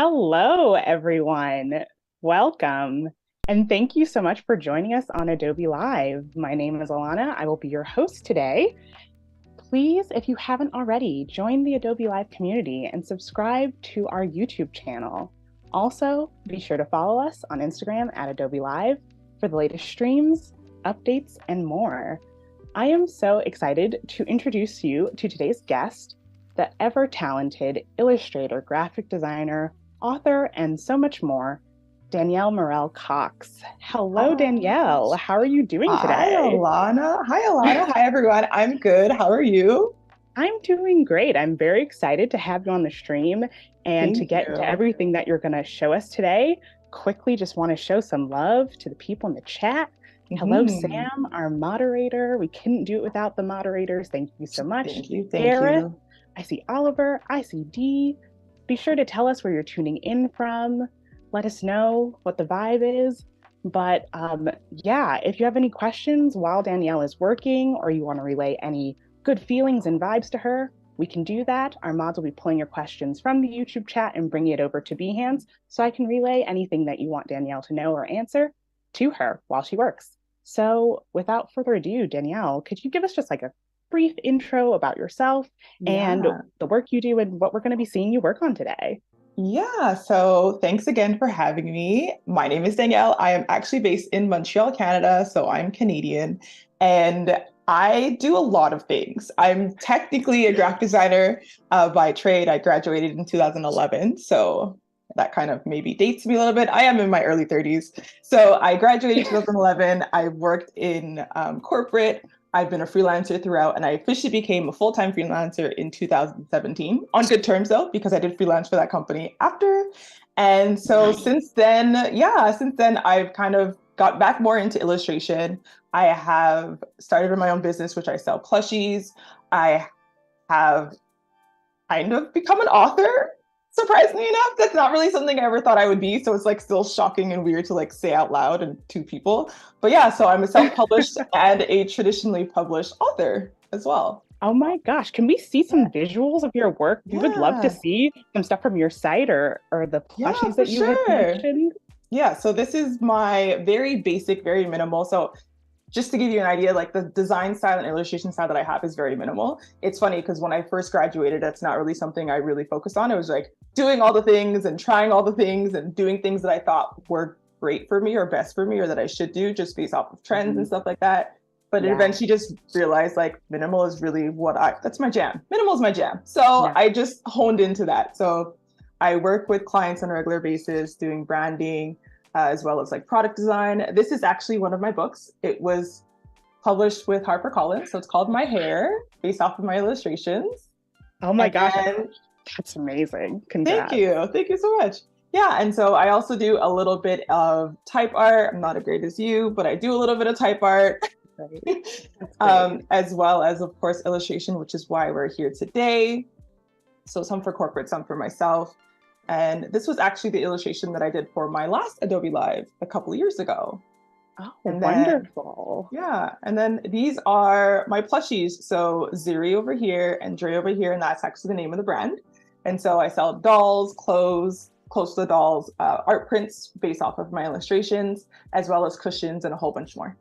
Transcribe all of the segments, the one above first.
Hello, everyone. Welcome. And thank you so much for joining us on Adobe Live. My name is Alana. I will be your host today. Please, if you haven't already, join the Adobe Live community and subscribe to our YouTube channel. Also, be sure to follow us on Instagram at Adobe Live for the latest streams, updates, and more. I am so excited to introduce you to today's guest, the ever-talented illustrator, graphic designer, author, and so much more, Danielle Murrell Cox. Hello, Danielle. How are you doing Hi, today? Alana. Hi, Alana. Hi, everyone. I'm good. How are you? I'm doing great. I'm very excited to have you on the stream and to Thank get into you. everything that you're going to show us today. Quickly, just want to show some love to the people in the chat. Hello, hmm Sam, our moderator. We couldn't do it without the moderators. Thank you so much. Thank you. Thank Gareth, you. I see Oliver, I see Dee. Be sure to tell us where you're tuning in from. Let us know what the vibe is. But yeah, if you have any questions while Danielle is working or you want to relay any good feelings and vibes to her, we can do that. Our mods will be pulling your questions from the YouTube chat and bringing it over to Behance so I can relay anything that you want Danielle to know or answer to her while she works. So without further ado, Danielle, could you give us just like a brief intro about yourself and Yeah. the work you do and what we're going to be seeing you work on today? Yeah. So thanks again for having me. My name is Danielle. I am actually based in Montreal, Canada. So I'm Canadian and I do a lot of things. I'm technically a graphic designer by trade. I graduated in 2011. So that kind of maybe dates me a little bit. I am in my early 30s. So I graduated in 2011. I worked in corporate. I've been a freelancer throughout, and I officially became a full-time freelancer in 2017 on good terms, though, because I did freelance for that company after. And so Nice. since then, yeah, since then, I've kind of got back more into illustration. I have started my own business, which I sell plushies. I have kind of become an author. Surprisingly enough, that's not really something I ever thought I would be. So it's like still shocking and weird to like say out loud and to people. But yeah, so I'm a self-published and a traditionally published author as well. Oh my gosh, can we see Yeah, some visuals of your work? We would love to yeah, see some stuff from your site or the yeah, plushies for that you had sure. mentioned. Yeah, so this is my very basic, very minimal. So just to give you an idea, like the design style and illustration style that I have is very minimal. It's funny because when I first graduated, that's not really something I really focused on. It was like doing all the things and trying all the things and doing things that I thought were great for me or best for me or that I should do just based off of trends and Mhm. stuff like that. But it Yeah, eventually just realized like minimal is really that's my jam. Minimal is my jam. So yeah. I just honed into that. So I work with clients on a regular basis doing branding, as well as like product design. This is actually one of my books. It was published with HarperCollins, so it's called My Hair, based off of my illustrations. Oh my And gosh, then, that's amazing. thank you so much. Yeah, and so I also do a little bit of type art. I'm not as great as you, but I do a little bit of type art, Great. That's great. as well as, of course, illustration, which is why we're here today. So some for corporate, some for myself. And this was actually the illustration that I did for my last Adobe Live a couple of years ago. Oh, And then, wonderful. yeah, and then these are my plushies. So Zuri over here and Dre over here, and that's actually the name of the brand. And so I sell dolls, clothes, close to the dolls, art prints based off of my illustrations, as well as cushions and a whole bunch more.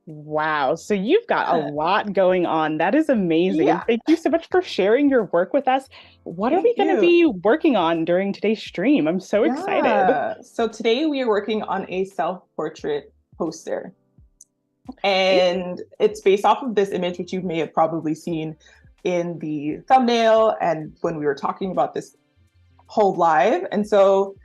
Wow. So you've got a Yeah, lot going on. That is amazing. And yeah, thank you so much for sharing your work with us. What are thank we going to you. be working on during today's stream? I'm so excited. Yeah. So today we are working on a self-portrait poster. Okay. And it's based off of this image, which you may have probably seen in the thumbnail and when we were talking about this whole live. And so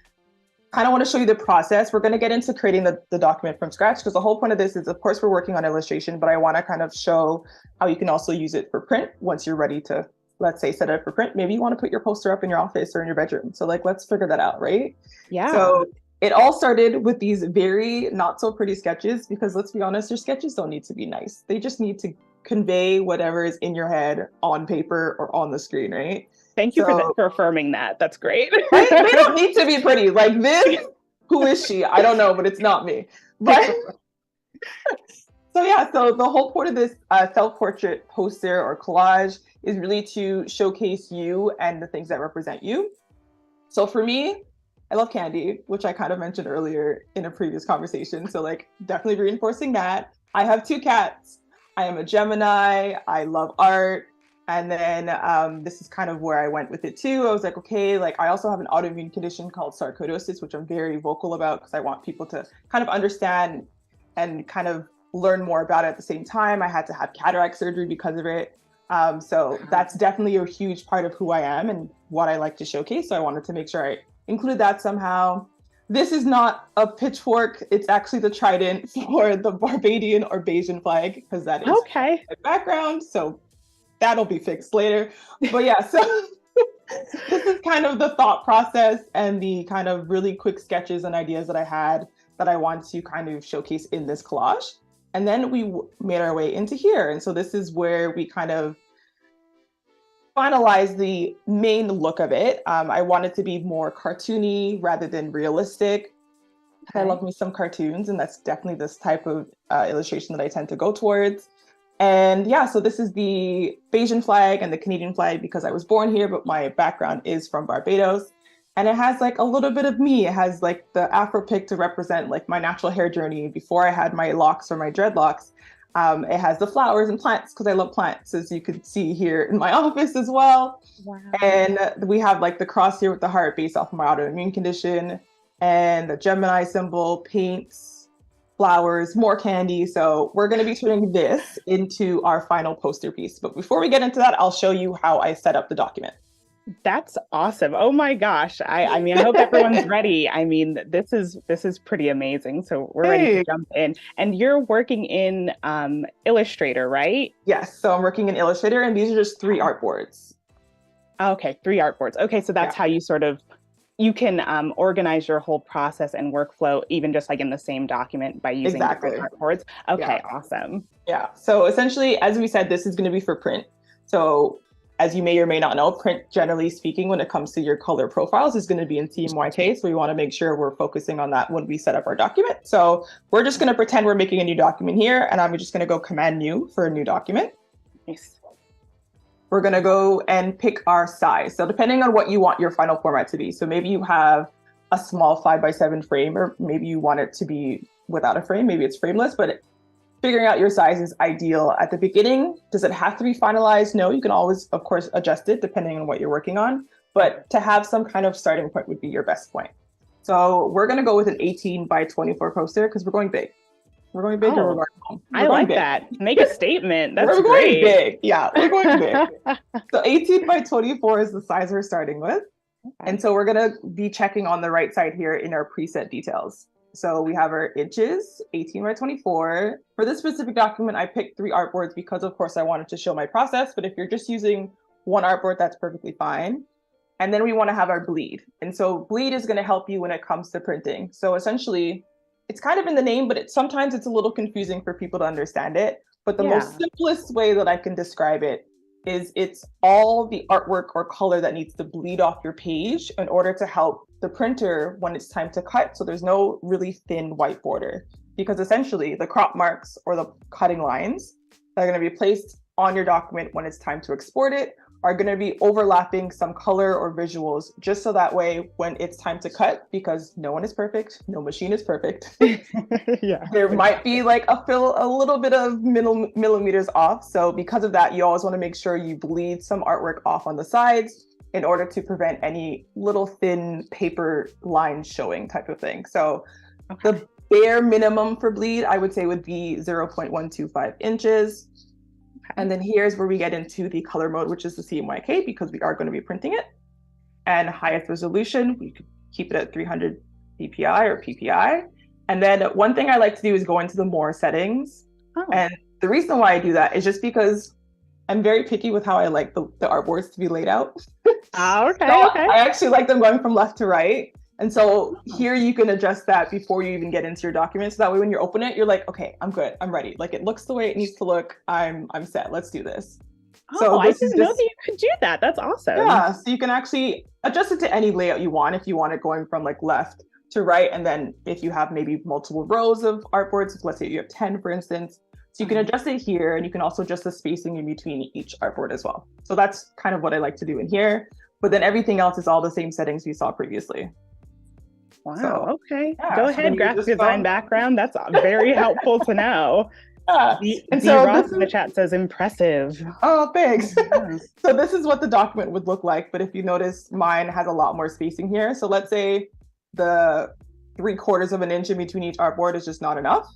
kind of want to show you the process. We're going to get into creating the document from scratch because the whole point of this is, of course, we're working on illustration, but I want to kind of show how you can also use it for print once you're ready to, let's say, set it up for print. Maybe you want to put your poster up in your office or in your bedroom. So like, let's figure that out, right? Yeah. So it all started with these very not so pretty sketches because let's be honest, your sketches don't need to be nice. They just need to convey whatever is in your head on paper or on the screen, right? Thank you for So, for affirming that. That's great. right? They don't need to be pretty. Like this, who is she? I don't know, but it's not me. But so yeah, so the whole point of this self-portrait poster or collage is really to showcase you and the things that represent you. So for me, I love candy, which I kind of mentioned earlier in a previous conversation. So like definitely reinforcing that. I have two cats. I am a Gemini. I love art. And then this is kind of where I went with it too. I was like, okay, like I also have an autoimmune condition called sarcoidosis, which I'm very vocal about because I want people to kind of understand and kind of learn more about it at the same time. I had to have cataract surgery because of it. So that's definitely a huge part of who I am and what I like to showcase. So I wanted to make sure I included that somehow. This is not a pitchfork. It's actually the trident for the Barbadian or Bayesian flag because that is my background. So that'll be fixed later. But yeah, so this is kind of the thought process and the kind of really quick sketches and ideas that I had that I want to kind of showcase in this collage. And then we made our way into here. And so this is where we kind of finalized the main look of it. I wanted to be more cartoony rather than realistic. Okay. I love me some cartoons, and that's definitely this type of illustration that I tend to go towards. And yeah, so this is the Bayesian flag and the Canadian flag because I was born here, but my background is from Barbados. And it has like a little bit of me. It has like the Afro pick to represent like my natural hair journey before I had my locks or my dreadlocks. It has the flowers and plants because I love plants, as you can see here in my office as well. Wow. And we have like the cross here with the heart based off of my autoimmune condition, and the Gemini symbol, paints, flowers, more candy. So we're going to be turning this into our final poster piece. But before we get into that, I'll show you how I set up the document. That's awesome. Oh my gosh. I mean, I hope everyone's ready. I mean, this is pretty amazing. So we're ready to jump in. And you're working in Illustrator, right? Yes. So I'm working in Illustrator, and these are just 3 artboards. Okay, 3 artboards. Okay, so that's how you can organize your whole process and workflow, even just like in the same document by using different artboards. Okay, awesome. Yeah. So essentially, as we said, this is going to be for print. So as you may or may not know, print, generally speaking, when it comes to your color profiles, is going to be in CMYK. So we want to make sure we're focusing on that when we set up our document. So we're just going to pretend we're making a new document here, and I'm just going to go Command New for a new document. Nice. We're going to go and pick our size. So depending on what you want your final format to be. So maybe you have a small 5x7 frame, or maybe you want it to be without a frame. Maybe it's frameless, but figuring out your size is ideal at the beginning. Does it have to be finalized? No, you can always, of course, adjust it depending on what you're working on. But to have some kind of starting point would be your best point. So we're going to go with an 18x24 poster because we're going big. We're going big or we're going home. I like that. Make a statement. That's we're great. Going big. Yeah, we're going big. So 18x24 is the size we're starting with. Okay. And so we're going to be checking on the right side here in our preset details. So we have our inches, 18x24. For this specific document, I picked 3 artboards because, of course, I wanted to show my process. But if you're just using 1 artboard, that's perfectly fine. And then we want to have our bleed. And so bleed is going to help you when it comes to printing. So essentially, it's kind of in the name, but sometimes it's a little confusing for people to understand it. But the most simplest way that I can describe it is it's all the artwork or color that needs to bleed off your page in order to help the printer when it's time to cut. So there's no really thin white border, because essentially the crop marks or the cutting lines that are going to be placed on your document when it's time to export it are going to be overlapping some color or visuals, just so that way when it's time to cut, because no one is perfect, no machine is perfect. There might be like a little bit of millimeters off. So because of that, you always want to make sure you bleed some artwork off on the sides in order to prevent any little thin paper lines showing type of thing. So the bare minimum for bleed, I would say, would be 0.125 inches. And then here's where we get into the color mode, which is the CMYK, because we are going to be printing it. And highest resolution, we could keep it at 300 dpi or ppi. And then one thing I like to do is go into the more settings. And the reason why I do that is just because I'm very picky with how I like the artboards to be laid out. I actually like them going from left to right. And so here you can adjust that before you even get into your document. So that way when you open it, you're like, okay, I'm good. I'm ready. Like it looks the way it needs to look. I'm set. Let's do this. So I didn't know that you could do that. That's awesome. Yeah. So you can actually adjust it to any layout you want if you want it going from like left to right. And then if you have maybe multiple rows of artboards, let's say you have 10, for instance, so you can adjust it here, and you can also adjust the spacing in between each artboard as well. So that's kind of what I like to do in here. But then everything else is all the same settings we saw previously. Wow. So Okay. yeah, Go so then ahead. you Graphic just design go. background. That's very helpful to know. Yeah. And D so this Ross in the is, chat says impressive. oh, thanks. Yeah. So this is what the document would look like. But if you notice, mine has a lot more spacing here. So let's say the 3/4 of an inch in between each artboard is just not enough.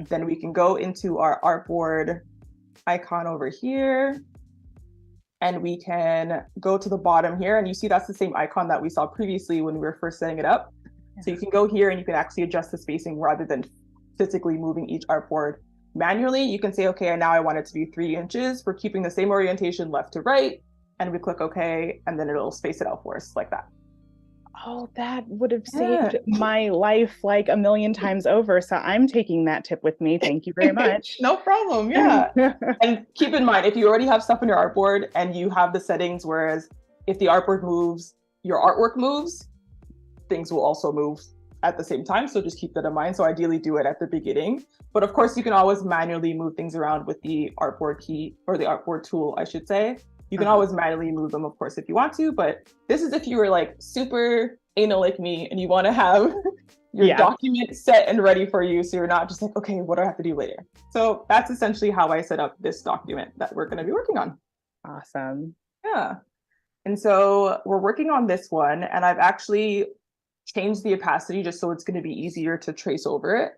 Then we can go into our artboard icon over here. And we can go to the bottom here. And you see that's the same icon that we saw previously when we were first setting it up. So you can go here and you can actually adjust the spacing rather than physically moving each artboard manually. You can say, okay, now I want it to be 3 inches. We're keeping the same orientation left to right. And we click OK, and then it'll space it out for us like that. Oh, that would have Yeah. saved my life like a million times over. So I'm taking that tip with me. Thank you very much. No problem. Yeah. And keep in mind, if you already have stuff on your artboard and you have the settings, whereas if the artboard moves, your artwork moves, things will also move at the same time. So just keep that in mind. So ideally do it at the beginning. But of course, you can always manually move things around with the artboard key, or the artboard tool, I should say. You can always manually move them, of course, if you want to. But this is if you were like super anal like me and you want to have your document set and ready for you. So you're not just like, okay, what do I have to do later? So that's essentially how I set up this document that we're going to be working on. Awesome. Yeah. And so we're working on this one, and I've actually changed the opacity just so it's going to be easier to trace over it.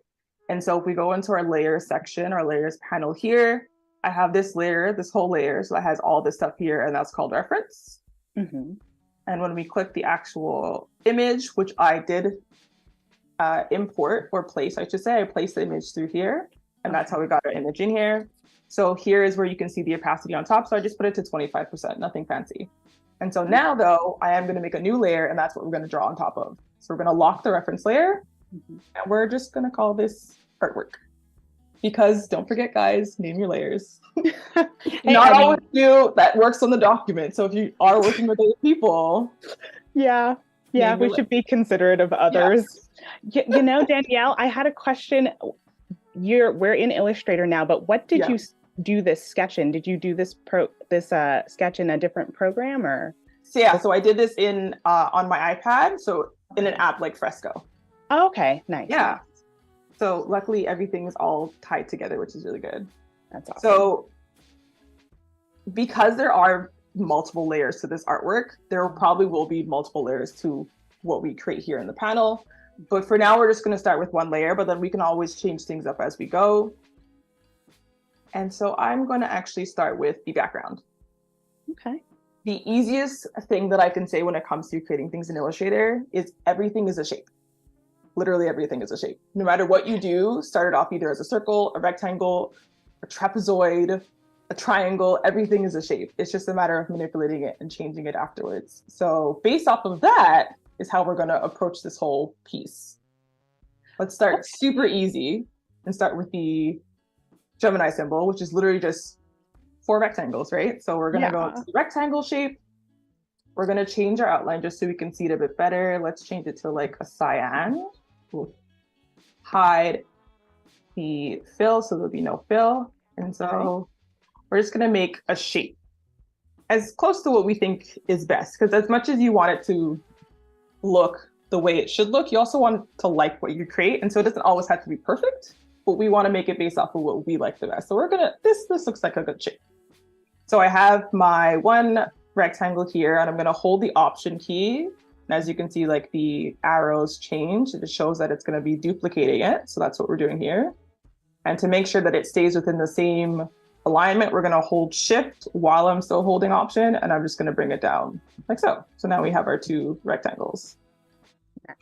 And so if we go into our layers section, our layers panel here, I have this layer, this whole layer. So it has all this stuff here, and that's called reference. And when we click the actual image, which I did import or place, I should say, I placed the image through here, and that's how we got our image in here. So here is where you can see the opacity on top. So I just put it to 25%, nothing fancy. And so now though, I am going to make a new layer, and that's what we're going to draw on top of. So we're going to lock the reference layer, and we're just going to call this artwork. Because don't forget, guys, name your layers. Not always you, that works on the document. So if you are working with other people, we should be considerate of others. You know, Danielle, I had a question. We're in Illustrator now, but what did you do this sketch in? Did you do this sketch in a different program, or? So I did this in on my iPad, so in an app like Fresco. Oh, okay, nice. Yeah. So luckily everything is all tied together, which is really good. That's awesome. So because there are multiple layers to this artwork, there probably will be multiple layers to what we create here in the panel. But for now, we're just going to start with one layer, but then we can always change things up as we go. And so I'm going to actually start with the background. Okay. The easiest thing that I can say when it comes to creating things in Illustrator is everything is a shape. Literally everything is a shape. No matter what you do, start it off either as a circle, a rectangle, a trapezoid, a triangle, everything is a shape. It's just a matter of manipulating it and changing it afterwards. So based off of that is how we're going to approach this whole piece. Let's start super easy and start with the Gemini symbol, which is literally just 4 rectangles, right? So we're going to go to the rectangle shape. We're going to change our outline just so we can see it a bit better. Let's change it to like a cyan. We'll hide the fill so there'll be no fill. And so we're just going to make a shape as close to what we think is best. Because as much as you want it to look the way it should look, you also want to like what you create. And so it doesn't always have to be perfect, but we want to make it based off of what we like the best. So we're going to, this looks like a good shape. So I have my one rectangle here, and I'm going to hold the Option key. And as you can see, like the arrows change. It just shows that it's going to be duplicating it. So that's what we're doing here. And to make sure that it stays within the same alignment, we're going to hold Shift while I'm still holding Option, and I'm just going to bring it down like so. So now we have our 2 rectangles.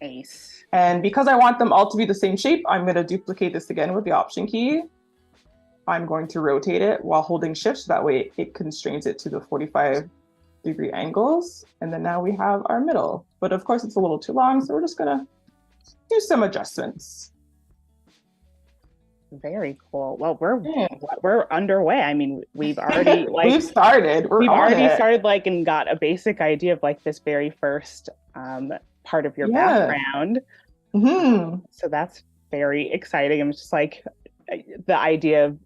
Nice. And because I want them all to be the same shape, I'm going to duplicate this again with the Option key. I'm going to rotate it while holding Shift, so that way it constrains it to the 45-degree angles. And then now we have our middle. But of course, it's a little too long, so we're just going to do some adjustments. Very cool. Well, we're underway. I mean, we've already we've started. We've already started and got a basic idea of this very first part of your background. So that's very exciting. I'm just the idea of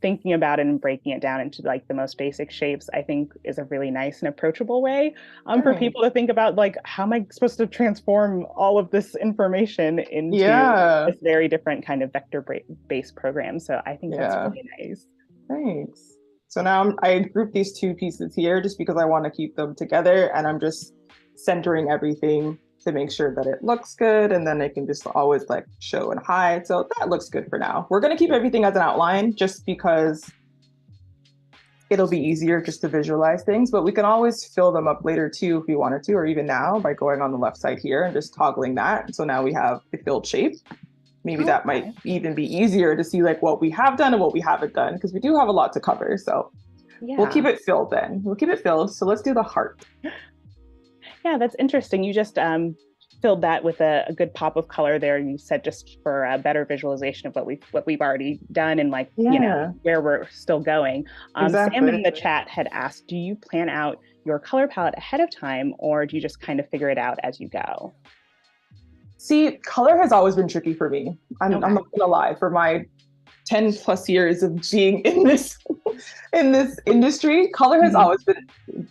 thinking about it and breaking it down into like the most basic shapes, I think is a really nice and approachable way for Right. people to think about like, how am I supposed to transform all of this information into Yeah. this very different kind of vector-based program. So I think that's Yeah. really nice. Thanks. So now I grouped these two pieces here just because I want to keep them together, and I'm just centering everything to make sure that it looks good, and then it can just always like show and hide. So that looks good for now. We're going to keep everything as an outline just because it'll be easier just to visualize things, but we can always fill them up later too if we wanted to, or even now by going on the left side here and just toggling that. So now we have a filled shape. Maybe that might even be easier to see like what we have done and what we haven't done, because we do have a lot to cover. So we'll keep it filled then. We'll keep it filled. So let's do the heart. Yeah, that's interesting. You just filled that with a good pop of color there. You said just for a better visualization of what we've already done and like, where we're still going. Exactly. Sam in the chat had asked, do you plan out your color palette ahead of time, or do you just kind of figure it out as you go? See, color has always been tricky for me. I'm not gonna lie. For my 10 plus years of being in this industry, color has always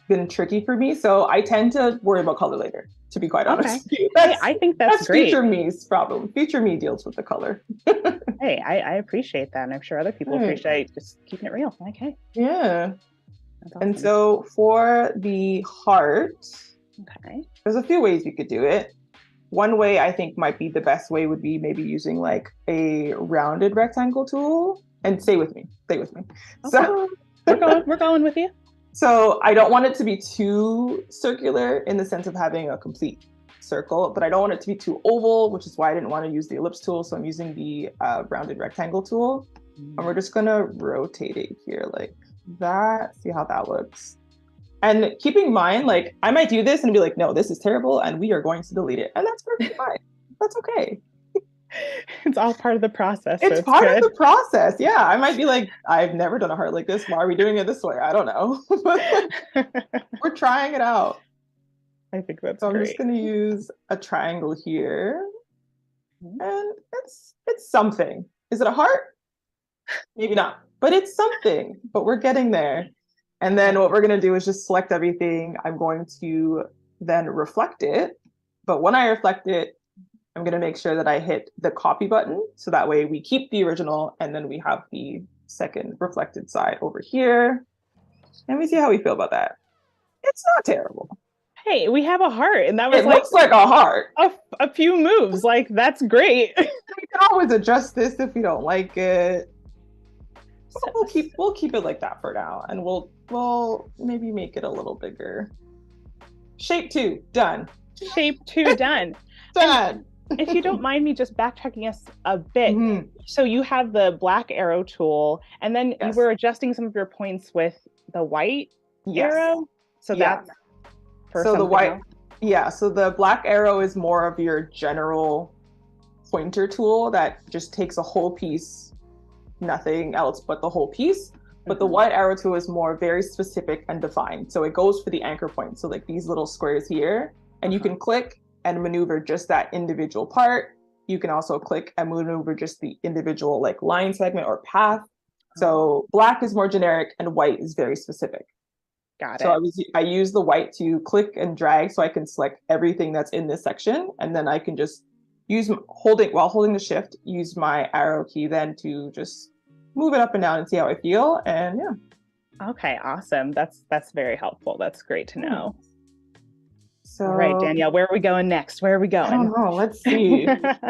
been tricky for me. So I tend to worry about color later, to be quite honest. I think that's great. Future me's problem. Future me deals with the color. Hey, I appreciate that. And I'm sure other people appreciate just keeping it real. Okay. Yeah. Awesome. And so for the heart, there's a few ways you could do it. One way I think might be the best way would be maybe using like a rounded rectangle tool. And stay with me. Okay. So we're going with you. So I don't want it to be too circular in the sense of having a complete circle, but I don't want it to be too oval, which is why I didn't want to use the ellipse tool. So I'm using the rounded rectangle tool. And we're just gonna rotate it here like that. See how that looks. And keeping in mind, like I might do this and be like, no, this is terrible, and we are going to delete it. And that's perfectly fine. That's okay. It's all part of the process. It's part of the process. Yeah. I might be like, I've never done a heart like this. Why are we doing it this way? I don't know. We're trying it out. I think that's so great. I'm just going to use a triangle here. And it's something. Is it a heart? Maybe not, but it's something. But we're getting there. And then what we're going to do is just select everything. I'm going to then reflect it. But when I reflect it, I'm going to make sure that I hit the copy button. So that way we keep the original and then we have the second reflected side over here. And we see how we feel about that. It's not terrible. Hey, we have a heart, and that was looks like a heart. A few moves. Like, that's great. We can always adjust this if we don't like it. We'll keep it like that for now, and we'll maybe make it a little bigger. Shape 2 done. Shape 2 done. Done. If you don't mind me just backtracking us a bit, so you have the black arrow tool, and then you were adjusting some of your points with the white arrow. So that's for so the white. Else? So the black arrow is more of your general pointer tool that just takes a whole piece, nothing else but the whole piece. But the white arrow tool is more very specific and defined. So it goes for the anchor points. So like these little squares here, and you can click and maneuver just that individual part. You can also click and maneuver just the individual like line segment or path. So black is more generic and white is very specific. Got it. So I use the white to click and drag so I can select everything that's in this section. And then I can just while holding the shift, use my arrow key then to just move it up and down and see how I feel. And yeah. Okay, awesome. That's very helpful. That's great to know. So, all right, Danielle, where are we going next? Where are we going? I don't know. Let's see.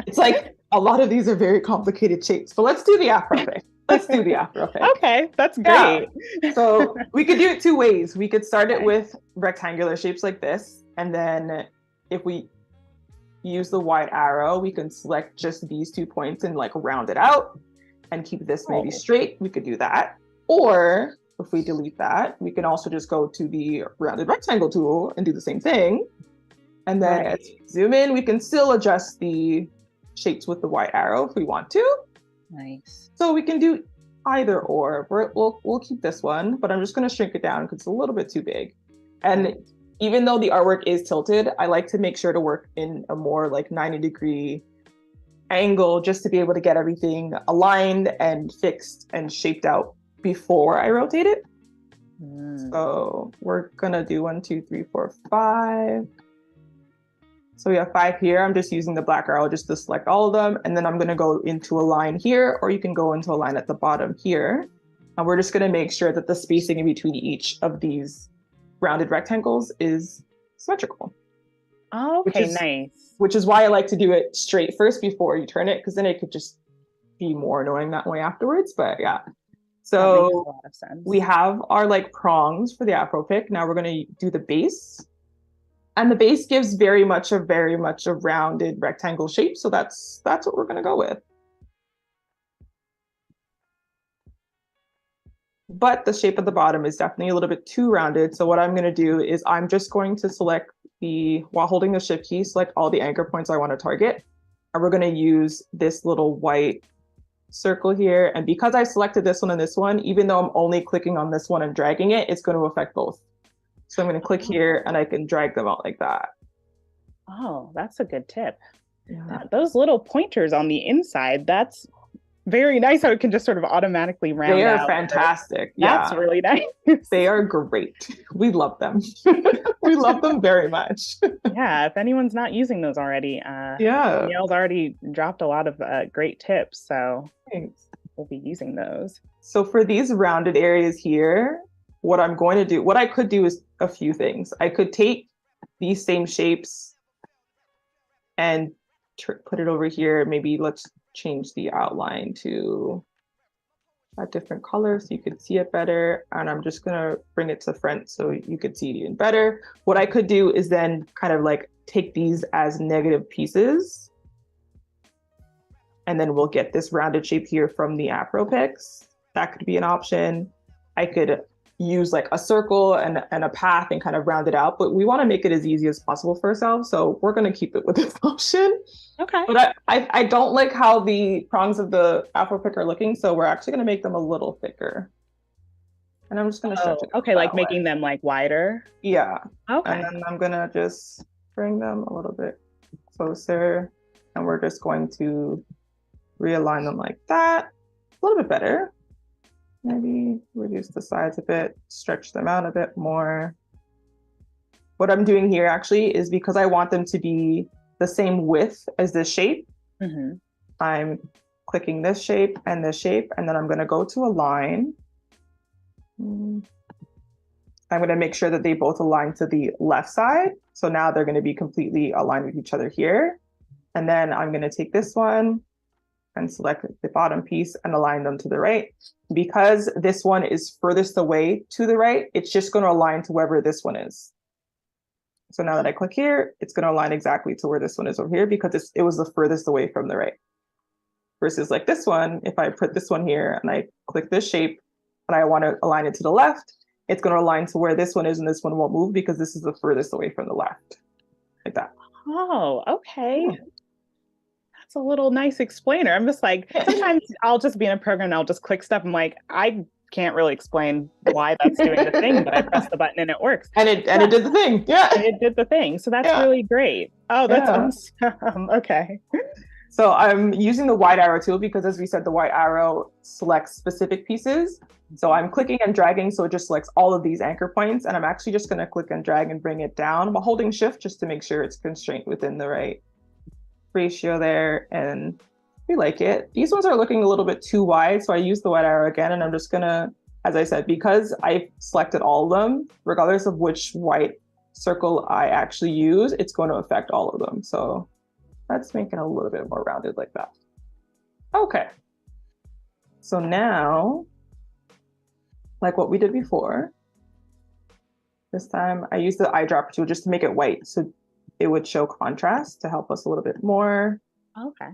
It's like a lot of these are very complicated shapes, but let's do the afro pick. Okay, that's great. Yeah. So we could do it two ways. We could start it with rectangular shapes like this. And then if we use the white arrow, we can select just these 2 points and like round it out and keep this maybe straight. We could do that. Or if we delete that, we can also just go to the rounded rectangle tool and do the same thing. And then as we zoom in, we can still adjust the shapes with the white arrow if we want to. Nice. So we can do either or. We'll keep this one, but I'm just going to shrink it down because it's a little bit too big. And even though the artwork is tilted, I like to make sure to work in a more like 90-degree angle just to be able to get everything aligned and fixed and shaped out before I rotate it. So we're gonna do 1, 2, 3, 4, 5. So we have 5 here. I'm just using the black arrow just to select all of them. And then I'm gonna go into a line here, or you can go into a line at the bottom here. And we're just gonna make sure that the spacing in between each of these rounded rectangles is symmetrical. Oh, okay, nice. Which is why I like to do it straight first before you turn it, because then it could just be more annoying that way afterwards. But yeah. So that makes a lot of sense. We have our like prongs for the Afro pick. Now we're going to do the base. And the base gives very much a rounded rectangle shape. So that's what we're going to go with. But the shape of the bottom is definitely a little bit too rounded. So what I'm going to do is I'm just going to select while holding the shift key, select all the anchor points I want to target. And we're going to use this little white circle here. And because I selected this one and this one, even though I'm only clicking on this one and dragging it, it's going to affect both. So I'm going to click here and I can drag them out like that. Oh, that's a good tip. Yeah. Those little pointers on the inside, that's very nice how it can just sort of automatically round out. They are fantastic. That's really nice. They are great. We love them. We love them very much. Yeah, if anyone's not using those already, Danielle's already dropped a lot of great tips, so thanks. We'll be using those. So for these rounded areas here, what I could do is a few things. I could take these same shapes and put it over here. Maybe let's change the outline to a different color so you could see it better. And I'm just gonna bring it to the front so you could see it even better. What I could do is then kind of like take these as negative pieces. And then we'll get this rounded shape here from the Afro picks. That could be an option. I could use like a circle and a path and kind of round it out, but we want to make it as easy as possible for ourselves. So we're going to keep it with this option. Okay. But I don't like how the prongs of the Afro pick are looking. So we're actually going to make them a little thicker. And I'm just going to stretch it. Okay, like making them like wider? Yeah. Okay. And then I'm going to just bring them a little bit closer. And we're just going to realign them like that. A little bit better. Maybe reduce the size a bit, stretch them out a bit more. What I'm doing here actually is because I want them to be the same width as this shape. Mm-hmm. I'm clicking this shape, and then I'm going to go to a line. I'm going to make sure that they both align to the left side. So now they're going to be completely aligned with each other here. And then I'm going to take this one and select the bottom piece and align them to the right. Because this one is furthest away to the right, it's just going to align to wherever this one is. So now that I click here, it's going to align exactly to where this one is over here because it was the furthest away from the right. Versus like this one, if I put this one here and I click this shape and I want to align it to the left, it's going to align to where this one is and this one won't move because this is the furthest away from the left. Like that. Oh, okay. Yeah. A little nice explainer. I'm just like, sometimes I'll just be in a program and I'll just click stuff. I'm like, I can't really explain why that's doing the thing, but I press the button and it works. And it did the thing. Yeah. And it did the thing. So that's really great. Oh, that's awesome. Okay. So I'm using the wide arrow tool because, as we said, the wide arrow selects specific pieces. So I'm clicking and dragging, so it just selects all of these anchor points. And I'm actually just going to click and drag and bring it down while holding shift just to make sure it's constrained within the right ratio there, and we like it. These ones are looking a little bit too wide, so I use the wide arrow again, and I'm just gonna, as I said, because I selected all of them, regardless of which white circle I actually use, it's going to affect all of them. So let's make it a little bit more rounded like that. Okay. So now, like what we did before, this time I used the eyedropper tool just to make it white. So it would show contrast to help us a little bit more. Okay.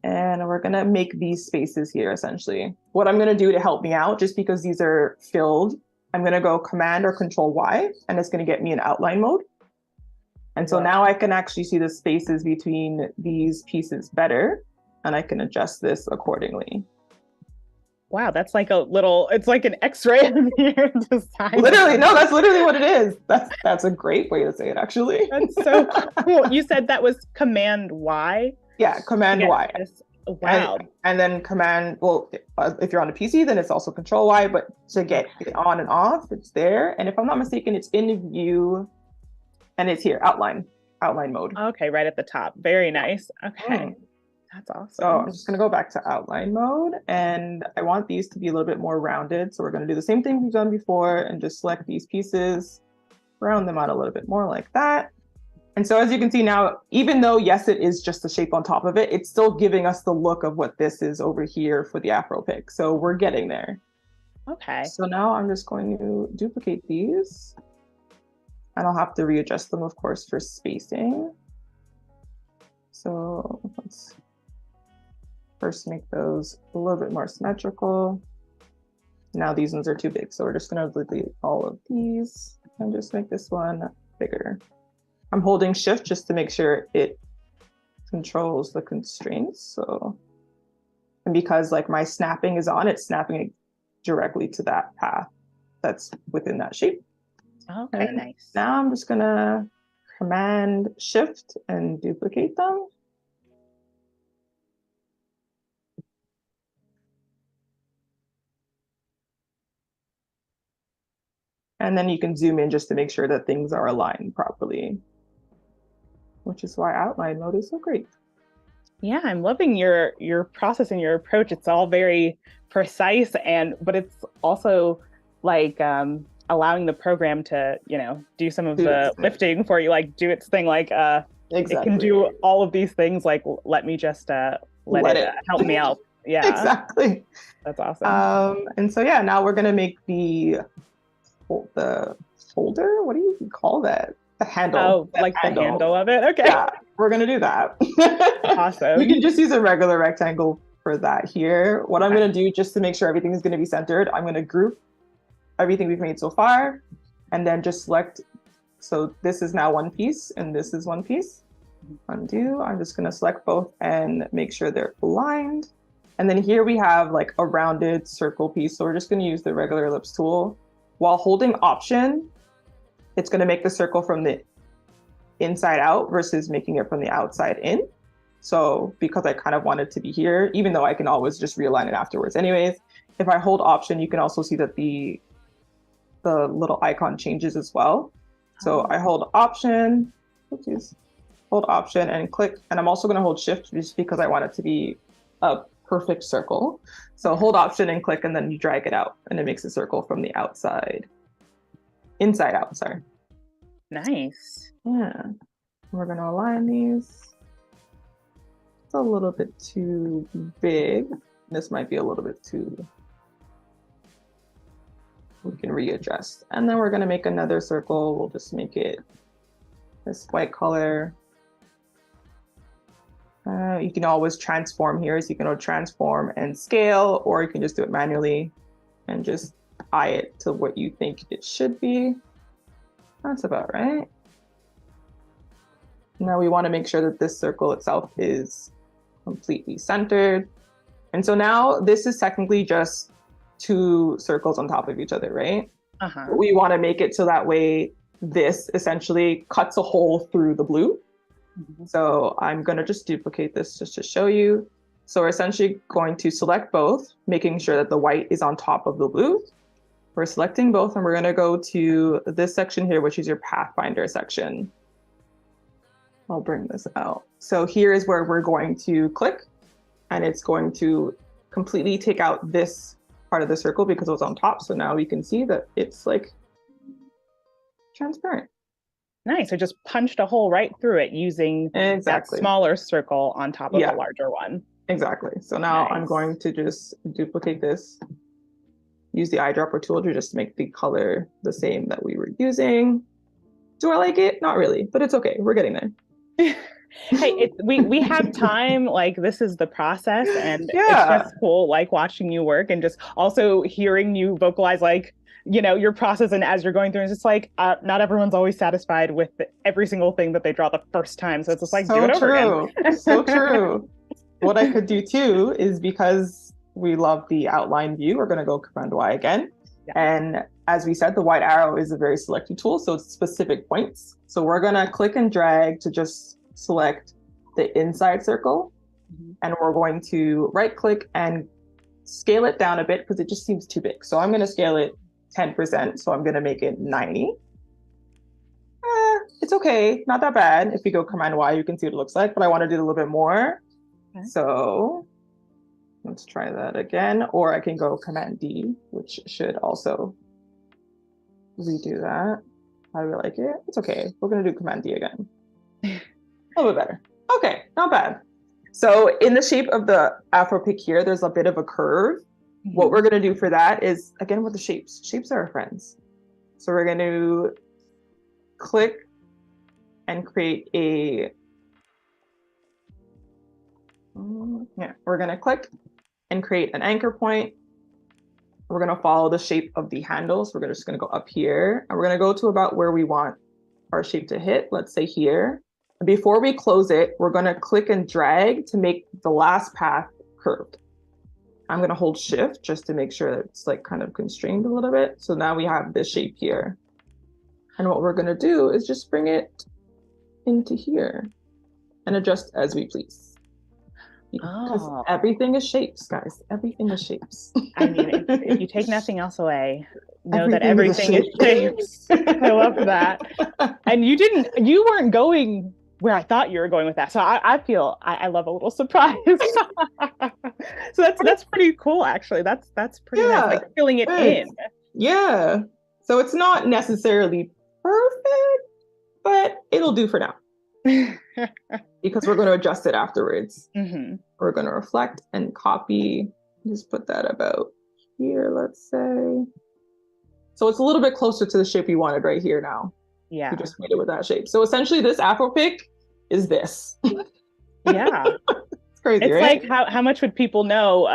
And we're going to make these spaces here, essentially. What I'm going to do to help me out, just because these are filled, I'm going to go Command or Control Y, and it's going to get me in outline mode. And so now I can actually see the spaces between these pieces better, and I can adjust this accordingly. Wow, that's like it's like an X-ray of your design. Literally, no, that's literally what it is. That's a great way to say it, actually. That's so cool. You said that was Command Y? Yeah, to Command get Y. this. And, Wow. and then Command, well, if you're on a PC, then it's also Control Y, but to get it Okay. on and off, it's there. And if I'm not mistaken, it's in view and it's here, outline mode. Okay, right at the top. Very Yeah. nice. Okay. Mm. That's So awesome. I'm just going to go back to outline mode, and I want these to be a little bit more rounded. So we're going to do the same thing we've done before and just select these pieces, round them out a little bit more like that. And so as you can see now, even though, yes, it is just the shape on top of it, it's still giving us the look of what this is over here for the Afro pick. So we're getting there. Okay. So now I'm just going to duplicate these, and I'll have to readjust them, of course, for spacing. So let's first make those a little bit more symmetrical. Now these ones are too big, so we're just going to delete all of these and just make this one bigger. I'm holding Shift just to make sure it controls the constraints. So, and because like my snapping is on, it's snapping directly to that path that's within that shape. Okay, And nice. now I'm just gonna Command Shift and duplicate them. And then you can zoom in just to make sure that things are aligned properly, which is why outline mode is so great. Yeah, I'm loving your process and your approach. It's all very precise, but it's also like allowing the program to, do some of the lifting for you, like do its thing, like exactly. It can do all of these things, like let me just let it help me out. Yeah. Exactly. That's awesome. And so yeah, now we're gonna make the folder. What do you call that? The handle. Oh, like the handle of it. Okay. Yeah, we're gonna do that. Awesome. We can just use a regular rectangle for that here. What I'm gonna do, just to make sure everything is gonna be centered, I'm gonna group everything we've made so far, and then just select. So this is now one piece, and this is one piece. Undo. I'm just gonna select both and make sure they're aligned. And then here we have like a rounded circle piece. So we're just gonna use the regular ellipse tool. While holding Option, it's going to make the circle from the inside out versus making it from the outside in. So because I kind of want it to be here, even though I can always just realign it afterwards anyways, if I hold Option, you can also see that the little icon changes as well. So I hold Option, hold Option and click, and I'm also going to hold Shift just because I want it to be a perfect circle. So hold Option and click, and then you drag it out, and it makes a circle from the inside out, sorry. Nice. Yeah. We're going to align these. It's a little bit too big. This might be a little bit too... We can readjust. And then we're going to make another circle. We'll just make it this white color. You can always transform here. So you can transform and scale, or you can just do it manually and just eye it to what you think it should be. That's about right. Now we want to make sure that this circle itself is completely centered. And so now this is technically just two circles on top of each other, right? But we want to make it so that way this essentially cuts a hole through the blue. So I'm going to just duplicate this just to show you. So we're essentially going to select both, making sure that the white is on top of the blue. We're selecting both, and we're going to go to this section here, which is your Pathfinder section. I'll bring this out. So here is where we're going to click, and it's going to completely take out this part of the circle because it was on top. So now we can see that it's like transparent. Nice. I just punched a hole right through it using that smaller circle on top of the larger one. Exactly. So now I'm going to just duplicate this, use the eyedropper tool to just make the color the same that we were using. Do I like it? Not really, but it's okay. We're getting there. Hey, we have time. Like, this is the process, and it's just cool, like watching you work and just also hearing you vocalize, like, your process. And as you're going through, it's just like not everyone's always satisfied with every single thing that they draw the first time. So it's just like, do it over again. So true. What I could do too is, because we love the outline view, we're going to go Command Y again. Yeah. And as we said, the white arrow is a very selective tool, so it's specific points. So we're going to click and drag to just select the inside circle. And we're going to right click and scale it down a bit because it just seems too big. So I'm going to scale it 10%. So I'm going to make it 90. It's okay, not that bad. If you go Command Y, you can see what it looks like, but I want to do a little bit more. Okay. So let's try that again, or I can go Command D, which should also redo that. How do we like it? It's okay. We're going to do Command D again. A little bit better. Okay, not bad. So in the shape of the Afro pick here, there's a bit of a curve. What we're going to do for that is, again, with the shapes. Shapes are our friends. So we're going to click and create a, we're going to click and create an anchor point. We're going to follow the shape of the handle. So we're just going to go up here and we're going to go to about where we want our shape to hit. Let's say here. Before we close it, we're going to click and drag to make the last path curved. I'm going to hold shift just to make sure that it's like kind of constrained a little bit. So now we have this shape here. And what we're going to do is just bring it into here and adjust as we please. Because everything is shapes, guys. Everything is shapes. I mean, if you take nothing else away, know that everything is shapes. I love that. And you weren't going where I thought you were going with that. So I feel I love a little surprise. So that's pretty cool, actually. That's pretty nice, like filling it in. Yeah. So it's not necessarily perfect, but it'll do for now. Because we're going to adjust it afterwards. We're going to reflect and copy. Just put that about here, let's say. So it's a little bit closer to the shape we wanted right here now. Yeah. We just made it with that shape. So essentially this Afro pick is this. Yeah. It's crazy, it's right? like how much would people know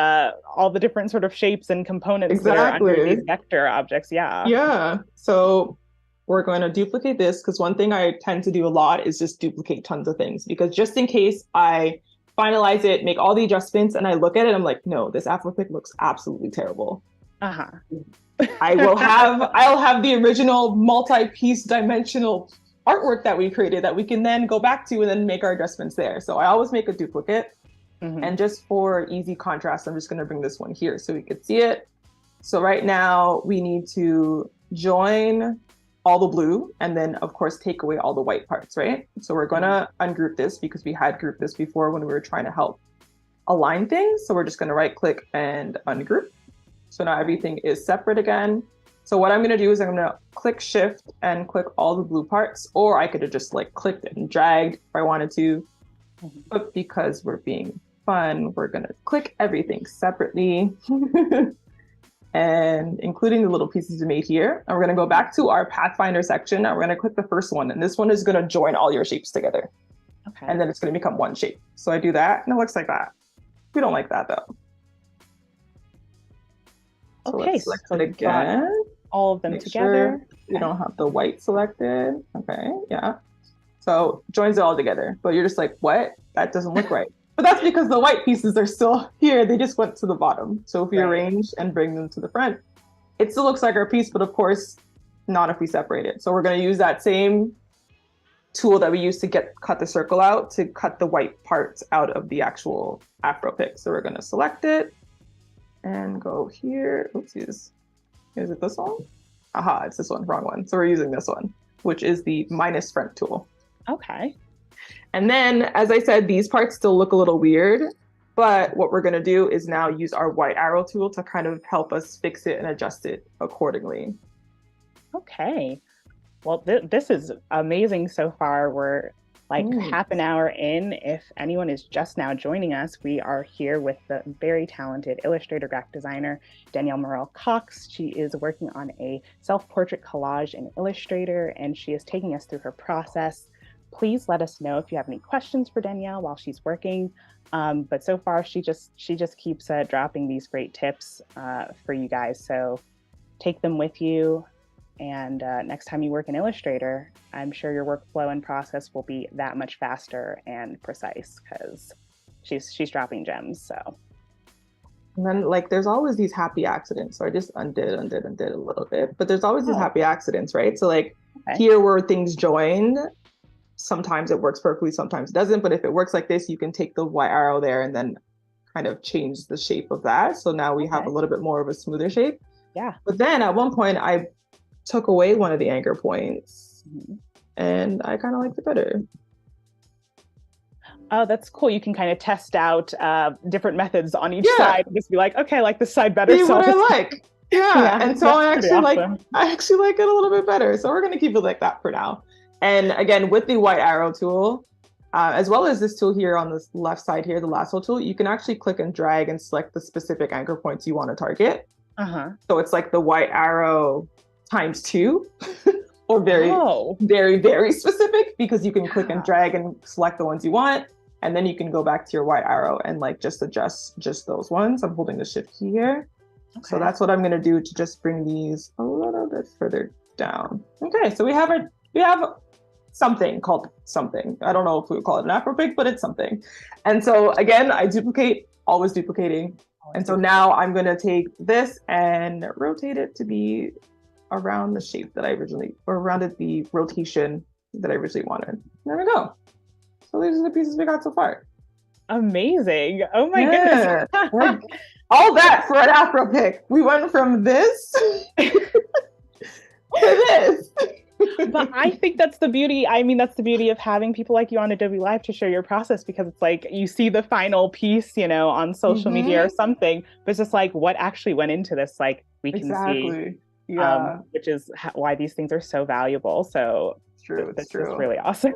all the different sort of shapes and components that are under these vector objects? Yeah. Yeah. So we're going to duplicate this because one thing I tend to do a lot is just duplicate tons of things because just in case I finalize it, make all the adjustments, and I look at it, I'm like, no, this Afro pick looks absolutely terrible. I'll have the original multi-piece dimensional artwork that we created that we can then go back to and then make our adjustments there. So I always make a duplicate. And just for easy contrast, I'm just going to bring this one here so we could see it. So right now we need to join all the blue and then of course take away all the white parts, right? So we're going to ungroup this because we had grouped this before when we were trying to help align things. So we're just going to right click and ungroup. So now everything is separate again. So what I'm going to do is I'm going to click shift and click all the blue parts, or I could have just like clicked and dragged if I wanted to. But because we're being fun, we're going to click everything separately. And including the little pieces we made here. And we're going to go back to our Pathfinder section. And we're going to click the first one. And this one is going to join all your shapes together. Okay. And then it's going to become one shape. So I do that and it looks like that. We don't like that though. So okay. let's select it again. All of them Make together. Sure we don't have the white selected. Okay. Yeah. So joins it all together. But you're just like, what? That doesn't look right. But that's because the white pieces are still here. They just went to the bottom. So if we arrange and bring them to the front, it still looks like our piece, but of course, not if we separate it. So we're going to use that same tool that we used to cut the circle out to cut the white parts out of the actual Afro pick. So we're going to select it and go here. Oopsies. Is it this one? Aha, it's this one, wrong one. So we're using this one, which is the minus front tool. Okay. And then, as I said, these parts still look a little weird, but what we're going to do is now use our white arrow tool to kind of help us fix it and adjust it accordingly. Okay. Well, this is amazing so far. We're like half an hour in. If anyone is just now joining us, we are here with the very talented illustrator graphic designer, Danielle Murrell Cox. She is working on a self-portrait collage in Illustrator, and she is taking us through her process. Please let us know if you have any questions for Danielle while she's working. But so far, she just keeps dropping these great tips for you guys. So take them with you. And next time you work in Illustrator, I'm sure your workflow and process will be that much faster and precise because she's dropping gems. So. And then like there's always these happy accidents. So I just undid a little bit, but there's always these happy accidents, right? So like here were things joined. sometimes it works perfectly, sometimes it doesn't. But if it works like this, you can take the white arrow there and then kind of change the shape of that. So now we have a little bit more of a smoother shape. Yeah. But then at one point I took away one of the anchor points and I kind of liked it better. Oh, that's cool. You can kind of test out different methods on each side and just be like, okay, I like this side better. See what I like. Yeah. And so I actually like it a little bit better. So we're going to keep it like that for now. And again, with the white arrow tool, as well as this tool here on this left side here, the lasso tool, you can actually click and drag and select the specific anchor points you want to target. So it's like the white arrow times 2 or very, very specific, because you can click and drag and select the ones you want. And then you can go back to your white arrow and like just adjust just those ones. I'm holding the shift key here. So that's what I'm going to do to just bring these a little bit further down. Okay, so we have something called something. I don't know if we would call it an Afro pig, but it's something. And so again, I duplicate, always duplicating. And so now I'm going to take this and rotate it to be around the shape that I originally, or around the rotation that I originally wanted. There we go. So these are the pieces we got so far. Amazing. Oh my goodness. All that for an Afro pick. We went from this to this. But I think that's the beauty. I mean, that's the beauty of having people like you on Adobelive to share your process, because it's like you see the final piece, you know, on social media or something, but it's just like what actually went into this, like we can see. Yeah. Which is why these things are so valuable. So it's really awesome.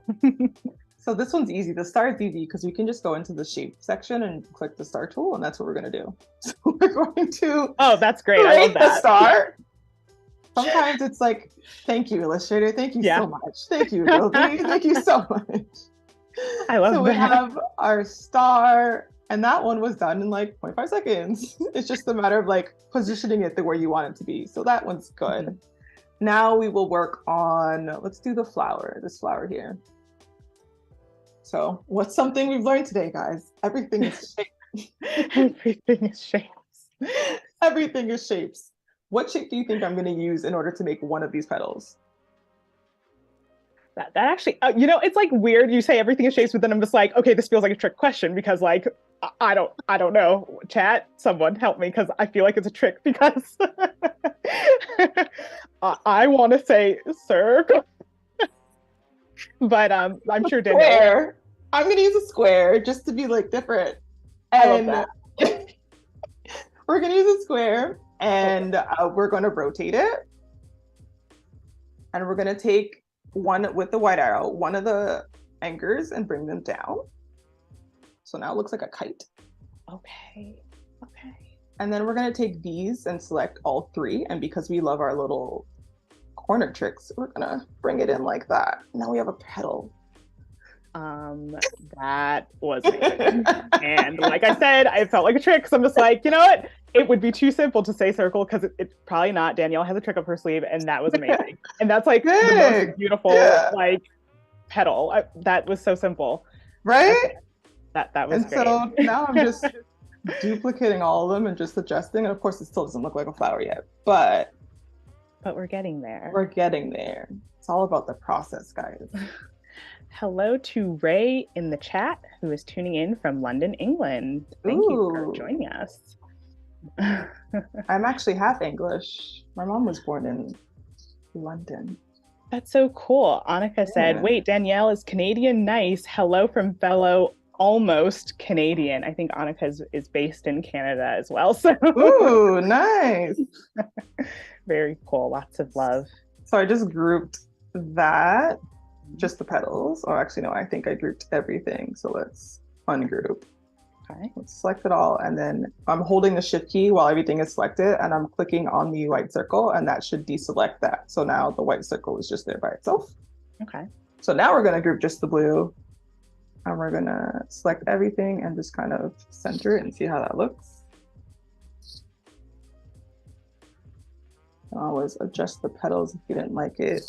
So this one's easy. The star is easy because we can just go into the shape section and click the star tool, and that's what we're going to do. So we're going to that's great. I love that. The star. Sometimes it's like, thank you, Illustrator. Thank you so much. Thank you, Adobe. Thank you so much. I love that. So we have our star, and that one was done in like 0.5 seconds. It's just a matter of like positioning it the way you want it to be. So that one's good. Now we will work on, let's do the flower, this flower here. So what's something we've learned today, guys? Everything is shapes. Everything is shapes. Everything is shapes. What shape do you think I'm going to use in order to make one of these petals? That actually, you know, it's like weird. You say everything is shapes, but then I'm just like, okay, this feels like a trick question, because like, I don't know. Chat, someone help me, because I feel like it's a trick, because I want to say circle, but I'm sure Danielle. Square. I'm going to use a square just to be like different. And I love that. We're going to use a square, and we're going to rotate it. And we're going to take one with the white arrow, one of the anchors, and bring them down. So now it looks like a kite. Okay. And then we're going to take these and select all 3. And because we love our little corner tricks, we're going to bring it in like that. Now we have a petal. That was amazing. And like I said, I felt like a trick, so I'm just like, you know what? It would be too simple to say circle, because it's probably not. Danielle has a trick up her sleeve, and that was amazing. And that's like the most beautiful like petal. That was so simple. Right? That was great. So now I'm just duplicating all of them and just adjusting. And of course, it still doesn't look like a flower yet, but we're getting there. We're getting there. It's all about the process, guys. Hello to Ray in the chat, who is tuning in from London, England. Thank you for joining us. I'm actually half English. My mom was born in London. That's so cool. Annika said, wait, Danielle is Canadian. Nice. Hello from fellow almost Canadian. I think Annika is based in Canada as well. So ooh, nice. Very cool. Lots of love. So I just grouped that, just the petals. Or actually, no, I think I grouped everything. So let's ungroup. Okay. Let's select it all. And then I'm holding the shift key while everything is selected, and I'm clicking on the white circle, and that should deselect that. So now the white circle is just there by itself. Okay. So now we're going to group just the blue, and we're going to select everything and just kind of center it and see how that looks. Always adjust the petals if you didn't like it,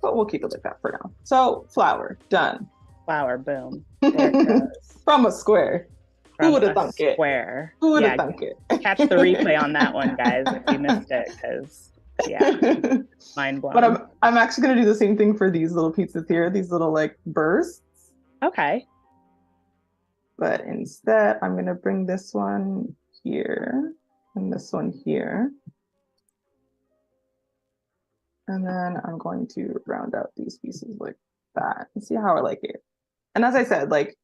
but we'll keep it like that for now. So flower, done. Flower, boom. There it goes. From a square. Who would have thunk it? Square. Who would have thunk it? Catch the replay on that one, guys, if you missed it, because Yeah. Mind blown. But I'm actually gonna do the same thing for these little pieces here, these little like bursts. Okay. But instead, I'm gonna bring this one here and this one here. And then I'm going to round out these pieces like that and see how I like it. And as I said, like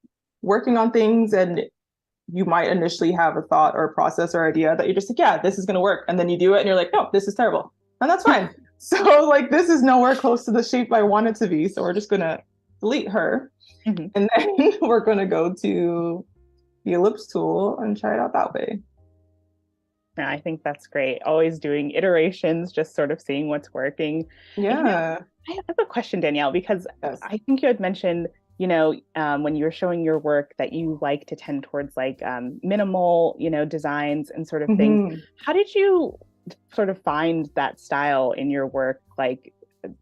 working on things, and you might initially have a thought or a process or idea that you're just like, yeah, this is gonna work. And then you do it and you're like, no, this is terrible. And that's fine. So like this is nowhere close to the shape I want it to be. So we're just gonna delete her. Mm-hmm. And then we're gonna go to the ellipse tool and try it out that way. Yeah, I think that's great. Always doing iterations, just sort of seeing what's working. Yeah. I have a question, Danielle, because yes. I think you had mentioned, you know, when you were showing your work that you like to tend towards like minimal, you know, designs and sort of things. How did you sort of find that style in your work? Like,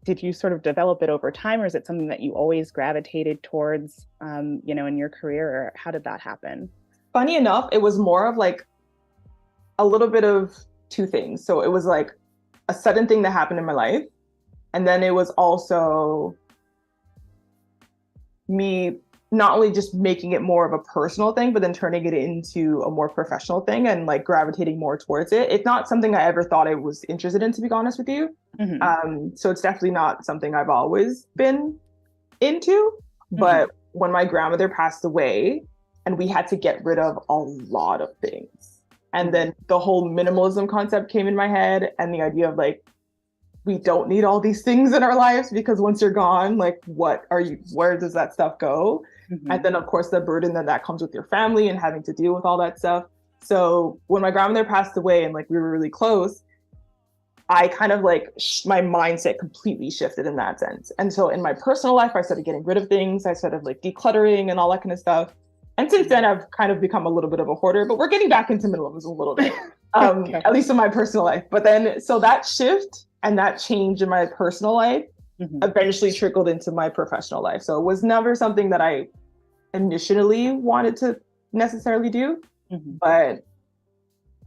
did you sort of develop it over time, or is it something that you always gravitated towards, you know, in your career, or how did that happen? Funny enough, it was more of like a little bit of two things. So it was like a sudden thing that happened in my life. And then it was also me not only just making it more of a personal thing, but then turning it into a more professional thing and like gravitating more towards it. It's not something I ever thought I was interested in, to be honest with you. So it's definitely not something I've always been into. But when my grandmother passed away and we had to get rid of a lot of things, and then the whole minimalism concept came in my head, and the idea of like, we don't need all these things in our lives because once you're gone, like, where does that stuff go? And then of course the burden that comes with your family and having to deal with all that stuff. So when my grandmother passed away and like we were really close, I kind of like my mindset completely shifted in that sense. And so in my personal life, I started getting rid of things. I started like decluttering and all that kind of stuff. And since then, I've kind of become a little bit of a hoarder, but we're getting back into minimalism a little bit, at least in my personal life. But then, so that shift and that change in my personal life eventually trickled into my professional life. So it was never something that I initially wanted to necessarily do. But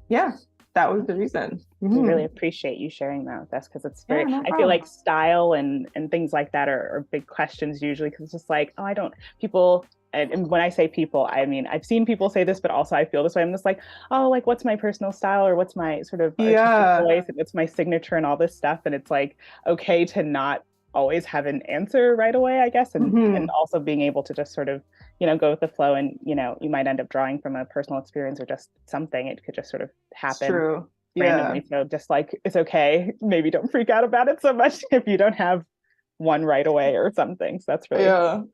yeah, that was the reason. I really appreciate you sharing that with us, because it's very, I feel like style and things like that are big questions usually, because it's just like, people, and when I say people, I mean, I've seen people say this, but also I feel this way. I'm just like, oh, like, what's my personal style, or what's my sort of artistic voice, and what's my signature and all this stuff. And it's like, okay to not always have an answer right away, I guess. And also being able to just sort of, you know, go with the flow. And, you know, you might end up drawing from a personal experience or just something. It could just sort of happen randomly. So just like, it's okay. Maybe don't freak out about it so much if you don't have one right away or something. So that's really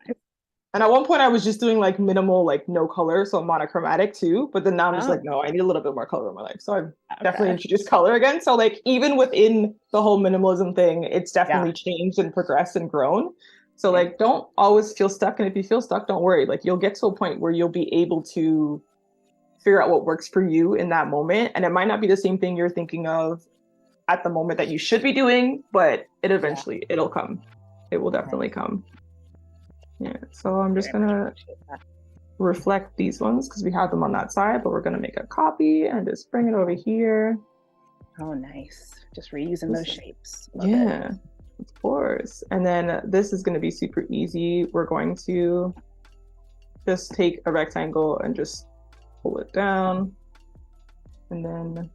And at one point I was just doing like minimal, like no color, so monochromatic too. But then now I'm just like, no, I need a little bit more color in my life. So I've definitely introduced color again. So like even within the whole minimalism thing, it's definitely changed and progressed and grown. So like, don't always feel stuck. And if you feel stuck, don't worry. Like you'll get to a point where you'll be able to figure out what works for you in that moment. And it might not be the same thing you're thinking of at the moment that you should be doing, but it eventually, it'll come. It will definitely come. Yeah, so I'm just gonna reflect these ones because we have them on that side, but we're gonna make a copy and just bring it over here. Oh, nice. Just reusing those shapes. Yeah, of course. And then this is gonna be super easy. We're going to just take a rectangle and just pull it down and then